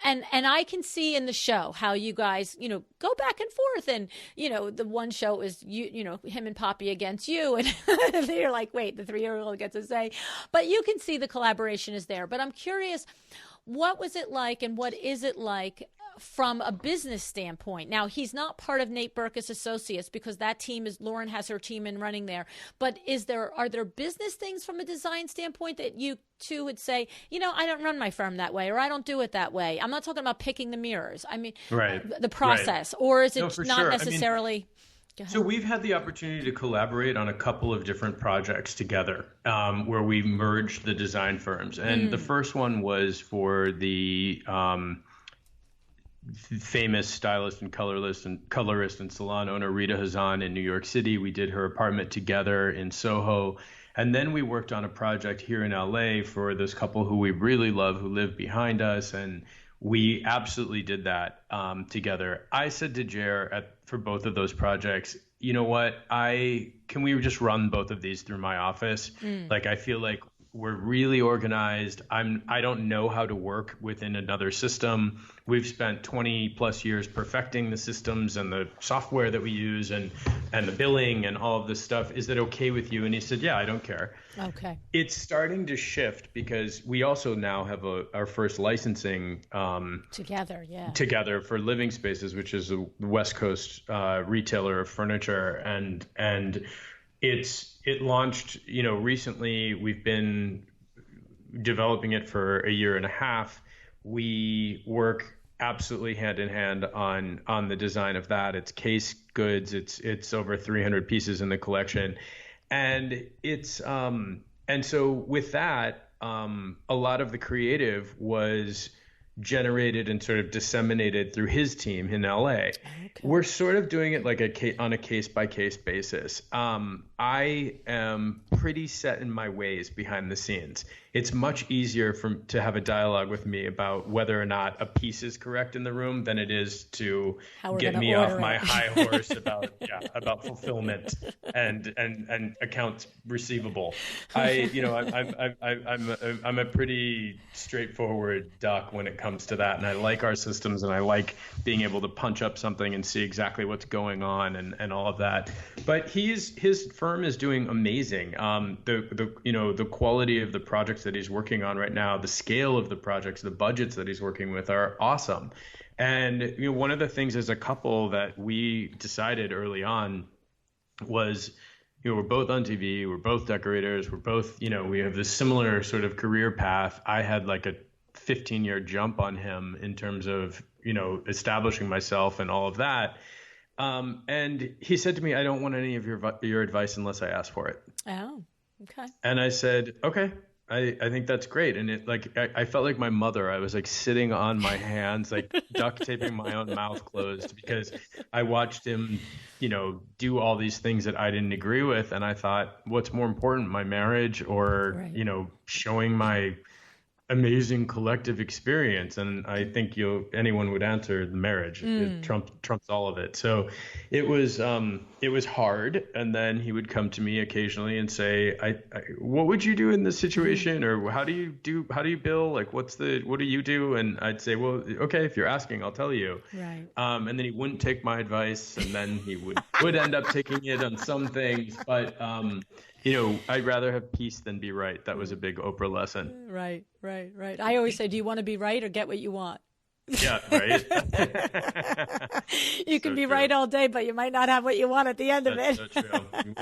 and I can see in the show how you guys, go back and forth, and the one show is him and Poppy against you, and you're like, wait, the 3-year-old gets to say, but you can see the collaboration is there. But I'm curious, what was it like, and what is it like from a business standpoint? Now, he's not part of Nate Berkus Associates, because that team Lauren has her team in running there. But are there business things from a design standpoint that you two would say, I don't run my firm that way, or I don't do it that way? I'm not talking about picking the mirrors. I mean, the process, or is it not necessarily? So we've had the opportunity to collaborate on a couple of different projects together, where we merged the design firms. And the first one was for the famous stylist and colorist and salon owner Rita Hazan in New York City. We did her apartment together in Soho. And then we worked on a project here in LA for this couple who we really love, who live behind us. And we absolutely did that together. I said to Jer for both of those projects, you know what, can we just run both of these through my office? Like, I feel like we're really organized. I don't know how to work within another system. We've spent 20 plus years perfecting the systems and the software that we use and the billing and all of this stuff. Is that okay with you? And he said, yeah, I don't care. Okay. It's starting to shift because we also now have our first licensing together for Living Spaces, which is a West Coast retailer of furniture, and it launched, recently. We've been developing it for a year and a half. We work absolutely hand in hand on the design of that. It's case goods. It's over 300 pieces in the collection. And and so with that, a lot of the creative was generated and sort of disseminated through his team in LA. Okay. We're sort of doing it like on a case by case basis. I am pretty set in my ways behind the scenes. It's much easier to have a dialogue with me about whether or not a piece is correct in the room than it is to How we're get gonna me off order my it. high horse about fulfillment and accounts receivable. I'm a pretty straightforward duck when it comes to that, and I like our systems, and I like being able to punch up something and see exactly what's going on and all of that. But his firm is doing amazing. The quality of the projects that he's working on right now, the scale of the projects, the budgets that he's working with are awesome. And one of the things as a couple that we decided early on was, we're both on TV, we're both decorators, we're both, we have this similar sort of career path. I had like a 15-year jump on him in terms of, establishing myself and all of that. And he said to me, I don't want any of your advice unless I ask for it. Oh, okay. And I said, okay, I think that's great. And I felt like my mother. I was like sitting on my hands, like duct taping my own mouth closed, because I watched him, do all these things that I didn't agree with. And I thought, what's more important, my marriage or, Right. showing my amazing collective experience? And I think anyone would answer the marriage. It trumps all of it. So it was hard. And then he would come to me occasionally and say, what would you do in this situation? Or how do you bill? Like, what do you do? And I'd say, well, okay, if you're asking, I'll tell you. Right. And then he wouldn't take my advice, and then he would end up taking it on some things. But I'd rather have peace than be right. That was a big Oprah lesson. Right. I always say, do you want to be right or get what you want? Yeah, right. You can be true. right all day, but you might not have what you want at the end of it. That's so true. We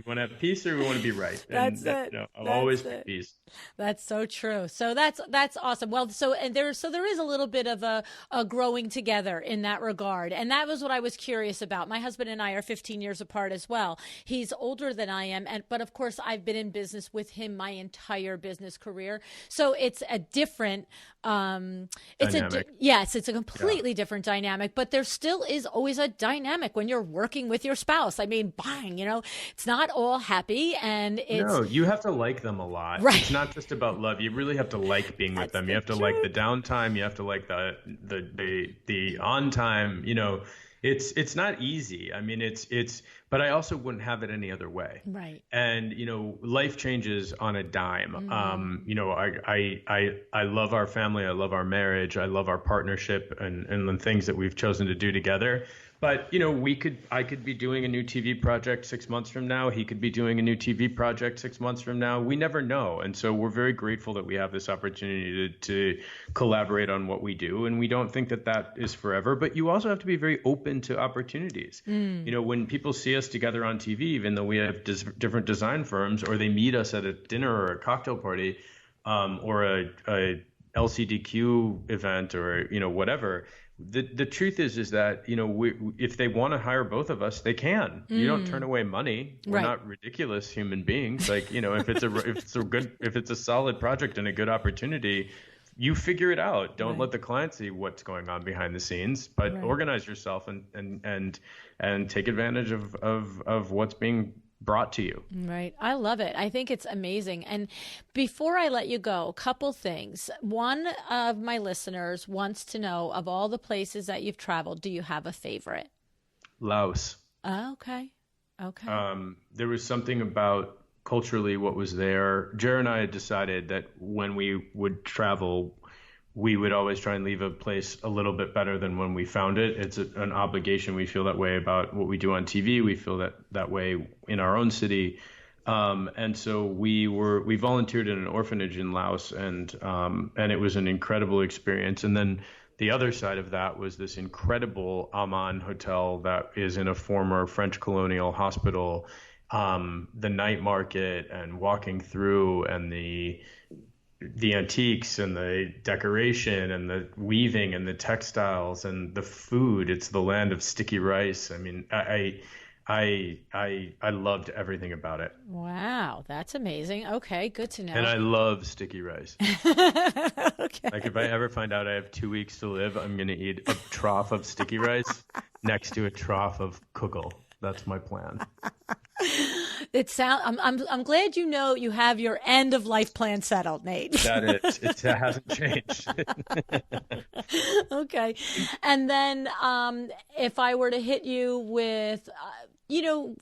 want to have peace, or we want to be right. That's it. I'll That's always it. pick peace. That's so true. So that's awesome. Well, there is a little bit of a growing together in that regard. And that was what I was curious about. My husband and I are 15 years apart as well. He's older than I am. But of course I've been in business with him my entire business career. So it's a different, it's a completely different dynamic, but there still is always a dynamic when you're working with your spouse. I mean, bang, it's not all happy, and No, you have to like them a lot. Right. It's not just about love. You really have to like being with them. You have to like the downtime. You have to like the on time. It's not easy. I mean, but I also wouldn't have it any other way. Right. And, life changes on a dime. I love our family. I love our marriage. I love our partnership and the things that we've chosen to do together. But, I could be doing a new TV project 6 months from now. He could be doing a new TV project 6 months from now. We never know. And so we're very grateful that we have this opportunity to collaborate on what we do. And we don't think that is forever. But you also have to be very open to opportunities. When people see us together on TV, even though we have different design firms, or they meet us at a dinner or a cocktail party, or a LCDQ event, or, whatever. The truth is that, if they want to hire both of us, they can. You don't turn away money. We're not ridiculous human beings. Like, if it's a solid project and a good opportunity, you figure it out. Don't let the client see what's going on behind the scenes, but organize yourself and take advantage of what's being brought to you. Right. I love it. I think it's amazing. And before I let you go, a couple things. One of my listeners wants to know, of all the places that you've traveled, do you have a favorite? Laos. Oh, okay. There was something about culturally what was there. Jared and I had decided that when we would travel, we would always try and leave a place a little bit better than when we found it. It's an obligation. We feel that way about what we do on TV. We feel that way in our own city. And so we volunteered in an orphanage in Laos, and it was an incredible experience. And then the other side of that was this incredible Aman hotel that is in a former French colonial hospital. The night market and walking through, and the antiques and the decoration and the weaving and the textiles and the food. It's the land of sticky rice. I mean, I loved everything about it. Wow, that's amazing. Okay, good to know. And I love sticky rice. Okay. Like, if I ever find out I have 2 weeks to live, I'm going to eat a trough of sticky rice next to a trough of kugel. That's my plan. I'm glad you have your end of life plan settled, Nate. It hasn't changed. Okay. And then if I were to hit you with,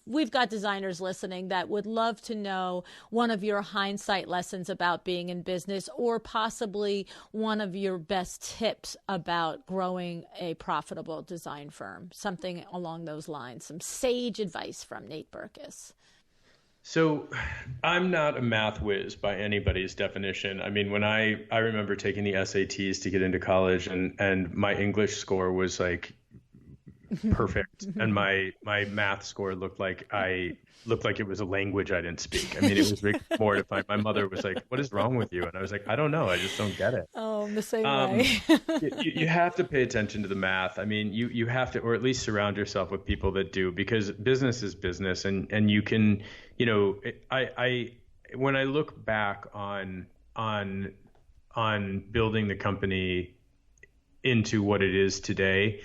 we've got designers listening that would love to know one of your hindsight lessons about being in business, or possibly one of your best tips about growing a profitable design firm, something along those lines, some sage advice from Nate Berkus. So I'm not a math whiz by anybody's definition. I mean, when I remember taking the SATs to get into college, and my English score was like perfect, and my math score looked like it was a language I didn't speak. I mean, it was really mortifying. My mother was like, "What is wrong with you?" And I was like, "I don't know. I just don't get it." Oh, I'm the same way. You have to pay attention to the math. I mean, you have to, or at least surround yourself with people that do, because business is business, and you can, I when I look back on building the company into what it is today,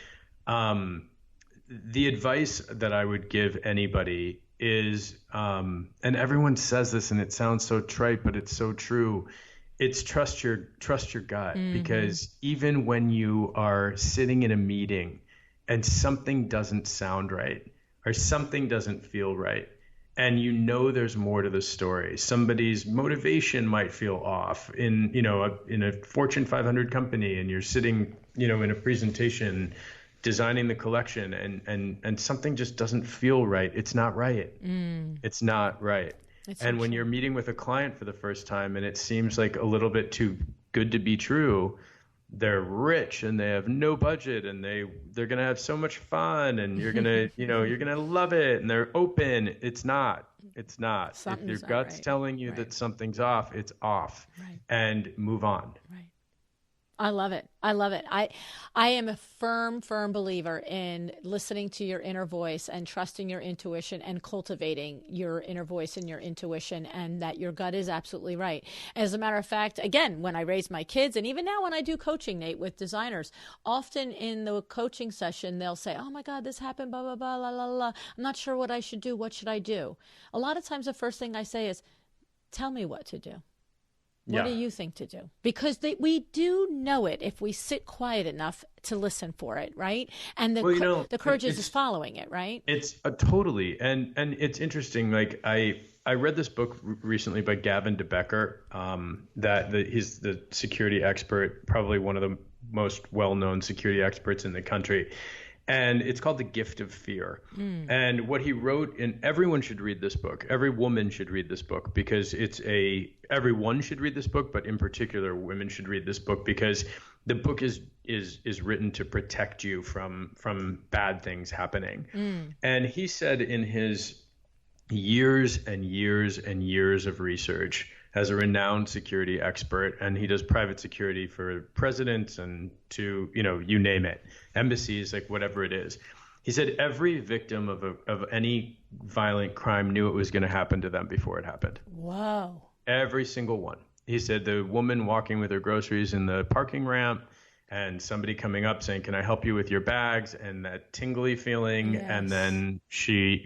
the advice that I would give anybody is, and everyone says this and it sounds so trite, but it's so true. It's trust your gut, because even when you are sitting in a meeting and something doesn't sound right or something doesn't feel right, and there's more to the story. Somebody's motivation might feel off in a Fortune 500 company, and you're sitting, in a presentation designing the collection, and something just doesn't feel right. It's not right. It's not right. And when you're meeting with a client for the first time and it seems like a little bit too good to be true, they're rich and they have no budget and they're going to have so much fun, and you're going to, you're going to love it, and they're open. It's not. If your gut's telling you that something's off, it's off, and move on. Right. I love it. I am a firm believer in listening to your inner voice and trusting your intuition and cultivating your inner voice and your intuition, and that your gut is absolutely right. As a matter of fact, again, when I raise my kids, and even now when I do coaching, Nate, with designers, often in the coaching session, they'll say, "Oh my God, this happened, blah, blah, blah, la, la, la. I'm not sure what I should do. What should I do?" A lot of times the first thing I say is, "Tell me what to do. What do you think to do?" Because we do know it if we sit quiet enough to listen for it, right? And the courage is following it, right? It's totally, and it's interesting. Like I read this book recently by Gavin DeBecker, he's the security expert, probably one of the most well-known security experts in the country. And it's called The Gift of Fear. And what he wrote, and everyone should read this book. Every woman should read this book, because everyone should read this book, but in particular, women should read this book, because the book is written to protect you from bad things happening. And he said, in his years and years and years of research as a renowned security expert, and he does private security for presidents and to, you name it, embassies, like whatever it is. He said every victim of any violent crime knew it was going to happen to them before it happened. Wow. Every single one. He said the woman walking with her groceries in the parking ramp, and somebody coming up saying, "Can I help you with your bags?" And that tingly feeling. Yes. And then she,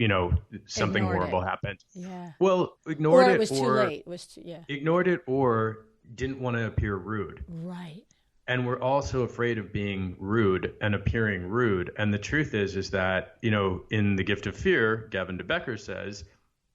something horrible happened. Yeah. Well, ignored it. Or it was too late. Ignored it, or didn't want to appear rude. Right. And we're also afraid of being rude and appearing rude. And the truth is that, in The Gift of Fear, Gavin DeBecker says,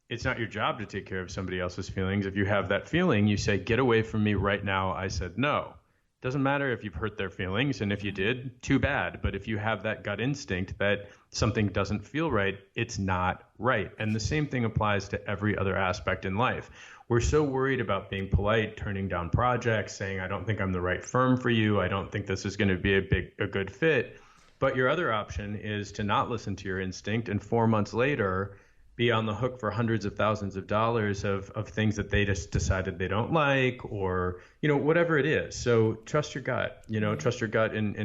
it's not your job to take care of somebody else's feelings. If you have that feeling, you say, "Get away from me right now. I said no." Doesn't matter if you've hurt their feelings, and if you did, too bad. But if you have that gut instinct that something doesn't feel right, it's not right. And the same thing applies to every other aspect in life. We're so worried about being polite, turning down projects, saying, "I don't think I'm the right firm for you. I don't think this is going to be a good fit." But your other option is to not listen to your instinct, and 4 months later be on the hook for hundreds of thousands of dollars of things that they just decided they don't like, or, whatever it is. So trust your gut, trust your gut in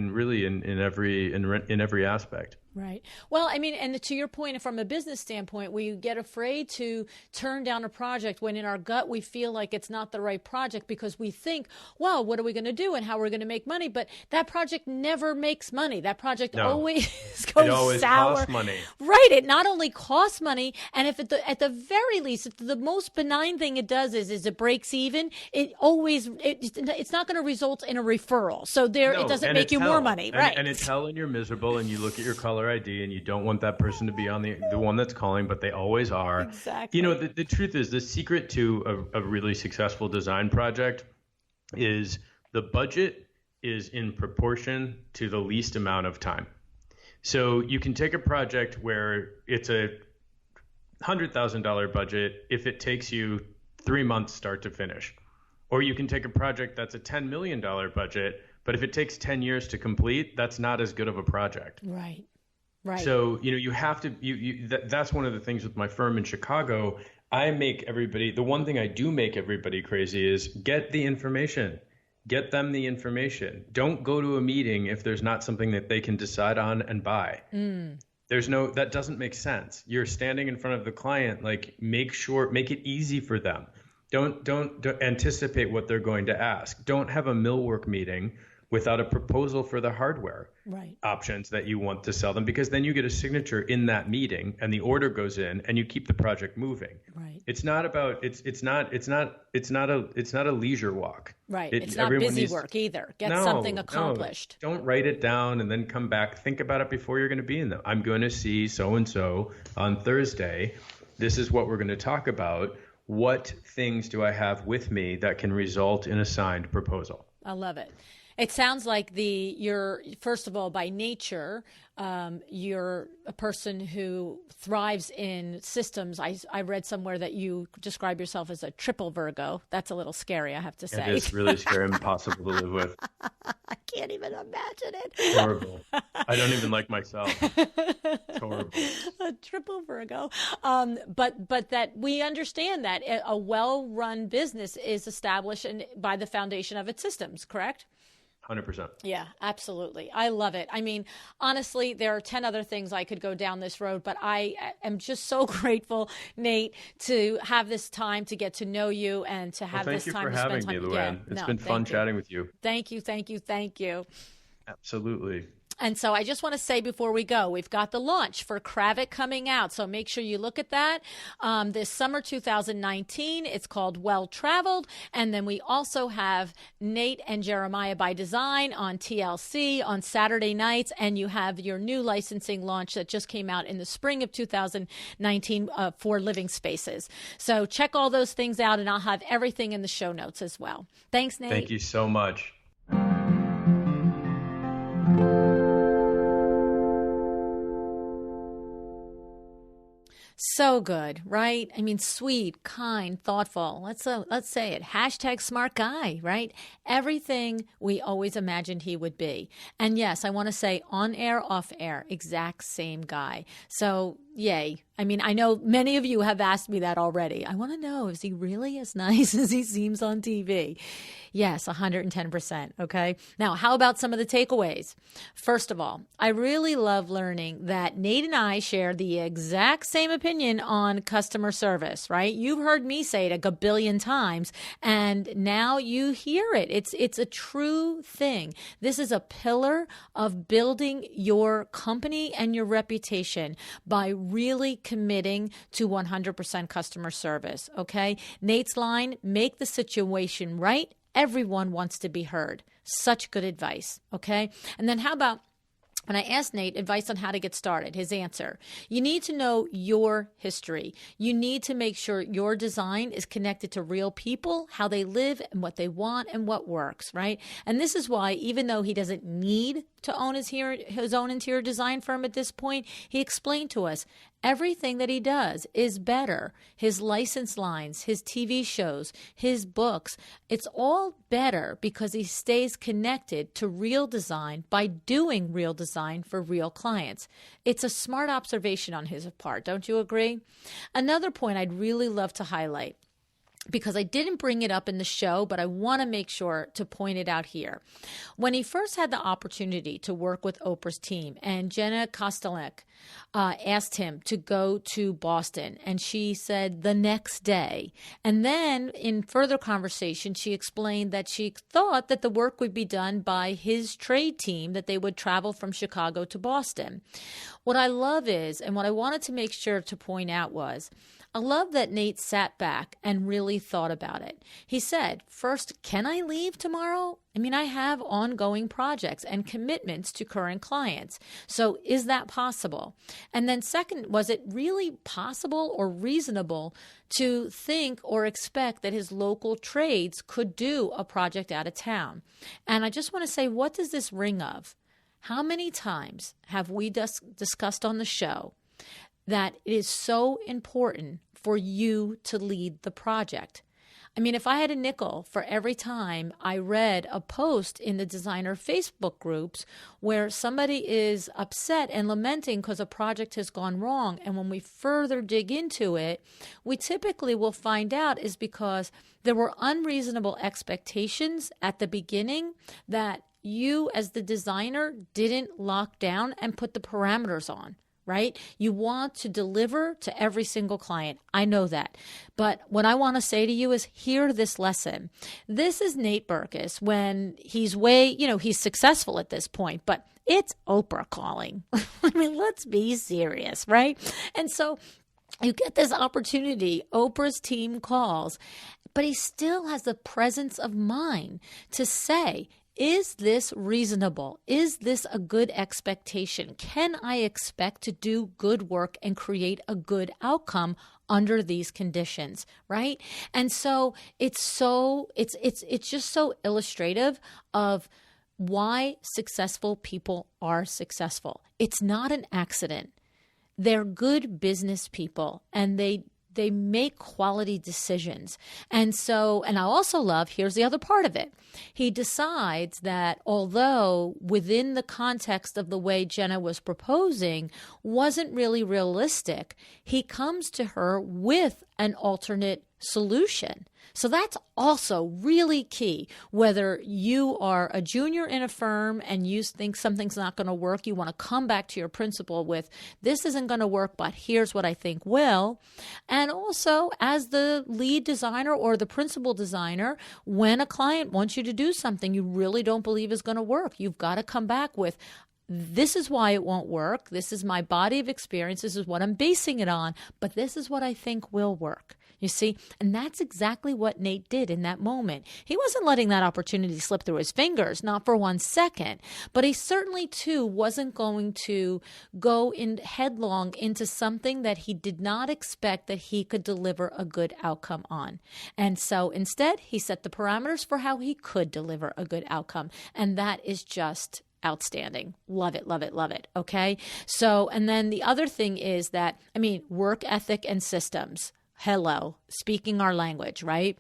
every aspect. Right. Well, I mean, and to your point, from a business standpoint, we get afraid to turn down a project when in our gut we feel like it's not the right project because we think, well, what are we going to do and how are we going to make money? But that project never makes money. That project always goes it always sour. Costs money. Right. It not only costs money, and if at the very least, if the most benign thing it does is it breaks even, it's not going to result in a referral. So it doesn't make you more money. Right. And it's hell and you're miserable and you look at your caller ID and you don't want that person to be on the one that's calling, but they always are. Exactly. You know, the truth is the secret to a really successful design project is the budget is in proportion to the least amount of time. So you can take a project where it's a $100,000 budget if it takes you 3 months start to finish. Or you can take a project that's a $10 million budget, but if it takes 10 years to complete, that's not as good of a project. Right. Right. So, you have to, that's one of the things with my firm in Chicago. The one thing I do make everybody crazy is get the information, get them the information. Don't go to a meeting if there's not something that they can decide on and buy. That doesn't make sense. You're standing in front of the client, like make it easy for them. Don't anticipate what they're going to ask. Don't have a millwork meeting without a proposal for the hardware options that you want to sell them, because then you get a signature in that meeting and the order goes in and you keep the project moving. Right. It's not a leisure walk. Right. It's not busy work either. Get something accomplished. No. Don't write it down and then come back. Think about it before you're going to be in them. I'm going to see so-and-so on Thursday. This is what we're going to talk about. What things do I have with me that can result in a signed proposal? I love it. It sounds like you're first of all, by nature, you're a person who thrives in systems. I read somewhere that you describe yourself as a triple Virgo. That's a little scary, I have to say. It is really scary and impossible to live with. I can't even imagine it. Horrible. I don't even like myself. It's horrible. A triple Virgo. But that we understand that a well-run business is established by the foundation of its systems, correct? 100%. Yeah, absolutely. I love it. I mean, honestly, there are 10 other things I could go down this road, but I am just so grateful, Nate, to have this time to get to know you and to have this time to spend time. Thank you for having me, Luann. It's been fun chatting with you. Thank you. Thank you. Thank you. Absolutely. And so I just want to say before we go, we've got the launch for Kravet coming out. So make sure you look at that this summer 2019. It's called Well Traveled. And then we also have Nate and Jeremiah by Design on TLC on Saturday nights. And you have your new licensing launch that just came out in the spring of 2019 for Living Spaces. So check all those things out, and I'll have everything in the show notes as well. Thanks, Nate. Thank you so much. So good, right? I mean, sweet, kind, thoughtful. Let's say it. Hashtag smart guy, right? Everything we always imagined he would be. And yes, I want to say on air, off air, exact same guy. So yay. I mean, I know many of you have asked me that already. I want to know, is he really as nice as he seems on TV? Yes, 110%. Okay. Now, how about some of the takeaways? First of all, I really love learning that Nate and I share the exact same opinion on customer service, right? You've heard me say it a gabillion times, and now you hear it. It's a true thing. This is a pillar of building your company and your reputation by really committing to 100% customer service, okay? Nate's line, make the situation right. Everyone wants to be heard. Such good advice, okay? And then how about when I asked Nate advice on how to get started, his answer, you need to know your history. You need to make sure your design is connected to real people, how they live and what they want and what works, right? And this is why, even though he doesn't need to own his own interior design firm at this point, he explained to us everything that he does is better. His license lines, his TV shows, his books, it's all better because he stays connected to real design by doing real design for real clients. It's a smart observation on his part. Don't you agree? Another point I'd really love to highlight. because I didn't bring it up in the show, but I want to make sure to point it out here. When he first had the opportunity to work with Oprah's team, and Jenna Kostelnik asked him to go to Boston, and she said the next day. And then in further conversation, she explained that she thought that the work would be done by his trade team, that they would travel from Chicago to Boston. What I love is, and what I wanted to make sure to point out was, I love that Nate sat back and really thought about it. He said, first, can I leave tomorrow? I mean, I have ongoing projects and commitments to current clients. So is that possible? And then second, was it really possible or reasonable to think or expect that his local trades could do a project out of town? And I just want to say, what does this ring of? How many times have we discussed on the show that it is so important for you to lead the project? I mean, if I had a nickel for every time I read a post in the designer Facebook groups where somebody is upset and lamenting because a project has gone wrong, and when we further dig into it, we typically will find out is because there were unreasonable expectations at the beginning that you as the designer didn't lock down and put the parameters on. Right? You want to deliver to every single client. I know that. But what I want to say to you is hear this lesson. This is Nate Berkus when he's he's successful at this point, but it's Oprah calling. I mean, let's be serious, right? And so you get this opportunity. Oprah's team calls, but he still has the presence of mind to say, is this reasonable? Is this a good expectation? Can I expect to do good work and create a good outcome under these conditions, right? And so it's just so illustrative of why successful people are successful. It's not an accident. They're good business people, and they make quality decisions. And I also love, here's the other part of it. He decides that although within the context of the way Jenna was proposing wasn't really realistic, he comes to her with an alternate solution. So that's also really key. Whether you are a junior in a firm and you think something's not going to work, you want to come back to your principal with, this isn't going to work, but here's what I think will. And also, as the lead designer or the principal designer, when a client wants you to do something you really don't believe is going to work, you've got to come back with, this is why it won't work. This is my body of experience. This is what I'm basing it on, but this is what I think will work. You see, and that's exactly what Nate did in that moment. He wasn't letting that opportunity slip through his fingers, not for 1 second, but he certainly too wasn't going to go in headlong into something that he did not expect that he could deliver a good outcome on. And so instead, he set the parameters for how he could deliver a good outcome. And that is just outstanding. Love it, love it, love it. Okay. So, and then the other thing is that, work ethic and systems. Hello, speaking our language, right?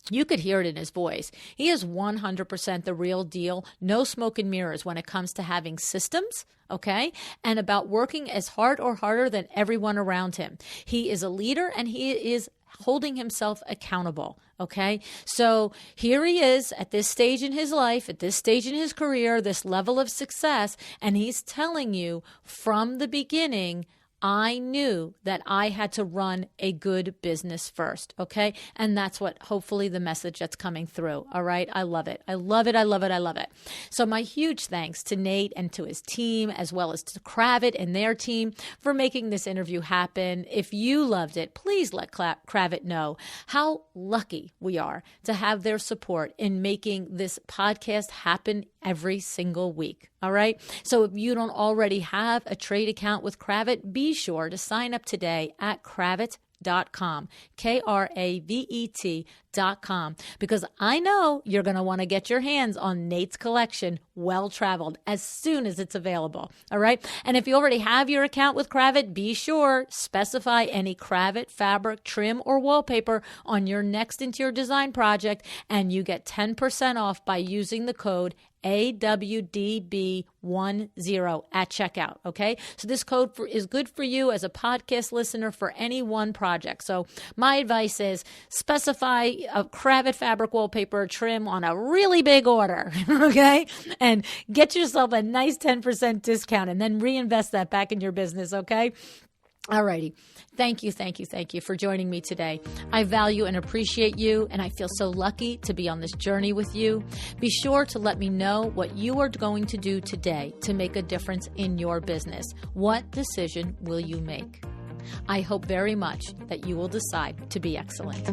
You could hear it in his voice. He is 100% the real deal. No smoke and mirrors when it comes to having systems, okay? And about working as hard or harder than everyone around him. He is a leader and he is holding himself accountable, okay? So here he is at this stage in his life, at this stage in his career, this level of success, and he's telling you from the beginning, I knew that I had to run a good business first, okay? And that's what hopefully the message that's coming through, all right? I love it. I love it. I love it. I love it. So my huge thanks to Nate and to his team, as well as to Kravet and their team for making this interview happen. If you loved it, please let Kravet know how lucky we are to have their support in making this podcast happen every single week. All right. So if you don't already have a trade account with Kravet, be sure to sign up today at Kravet.com, Kravet.com, because I know you're going to want to get your hands on Nate's collection, Well Traveled, as soon as it's available. All right. And if you already have your account with Kravet, be sure specify any Kravet fabric, trim, or wallpaper on your next interior design project, and you get 10% off by using the code AWDB10 at checkout. Okay. So this code is good for you as a podcast listener for any one project. So my advice is specify a Kravet fabric wallpaper trim on a really big order. Okay. And get yourself a nice 10% discount and then reinvest that back in your business. Okay. All righty. Thank you for joining me today. I value and appreciate you, and I feel so lucky to be on this journey with you. Be sure to let me know what you are going to do today to make a difference in your business. What decision will you make? I hope very much that you will decide to be excellent.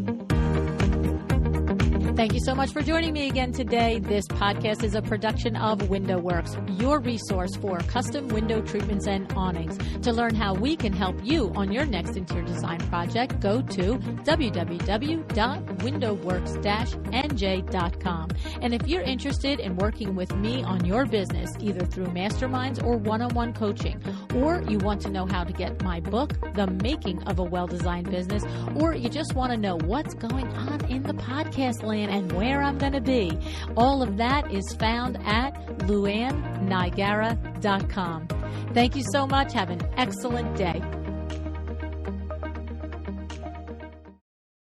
Thank you so much for joining me again today. This podcast is a production of WindowWorks, your resource for custom window treatments and awnings. To learn how we can help you on your next interior design project, go to www.windowworks-nj.com. And if you're interested in working with me on your business, either through masterminds or one-on-one coaching, or you want to know how to get my book, The Making of a Well-Designed Business, or you just want to know what's going on in the podcast land and where I'm going to be, all of that is found at luannigara.com. Thank you so much. Have an excellent day.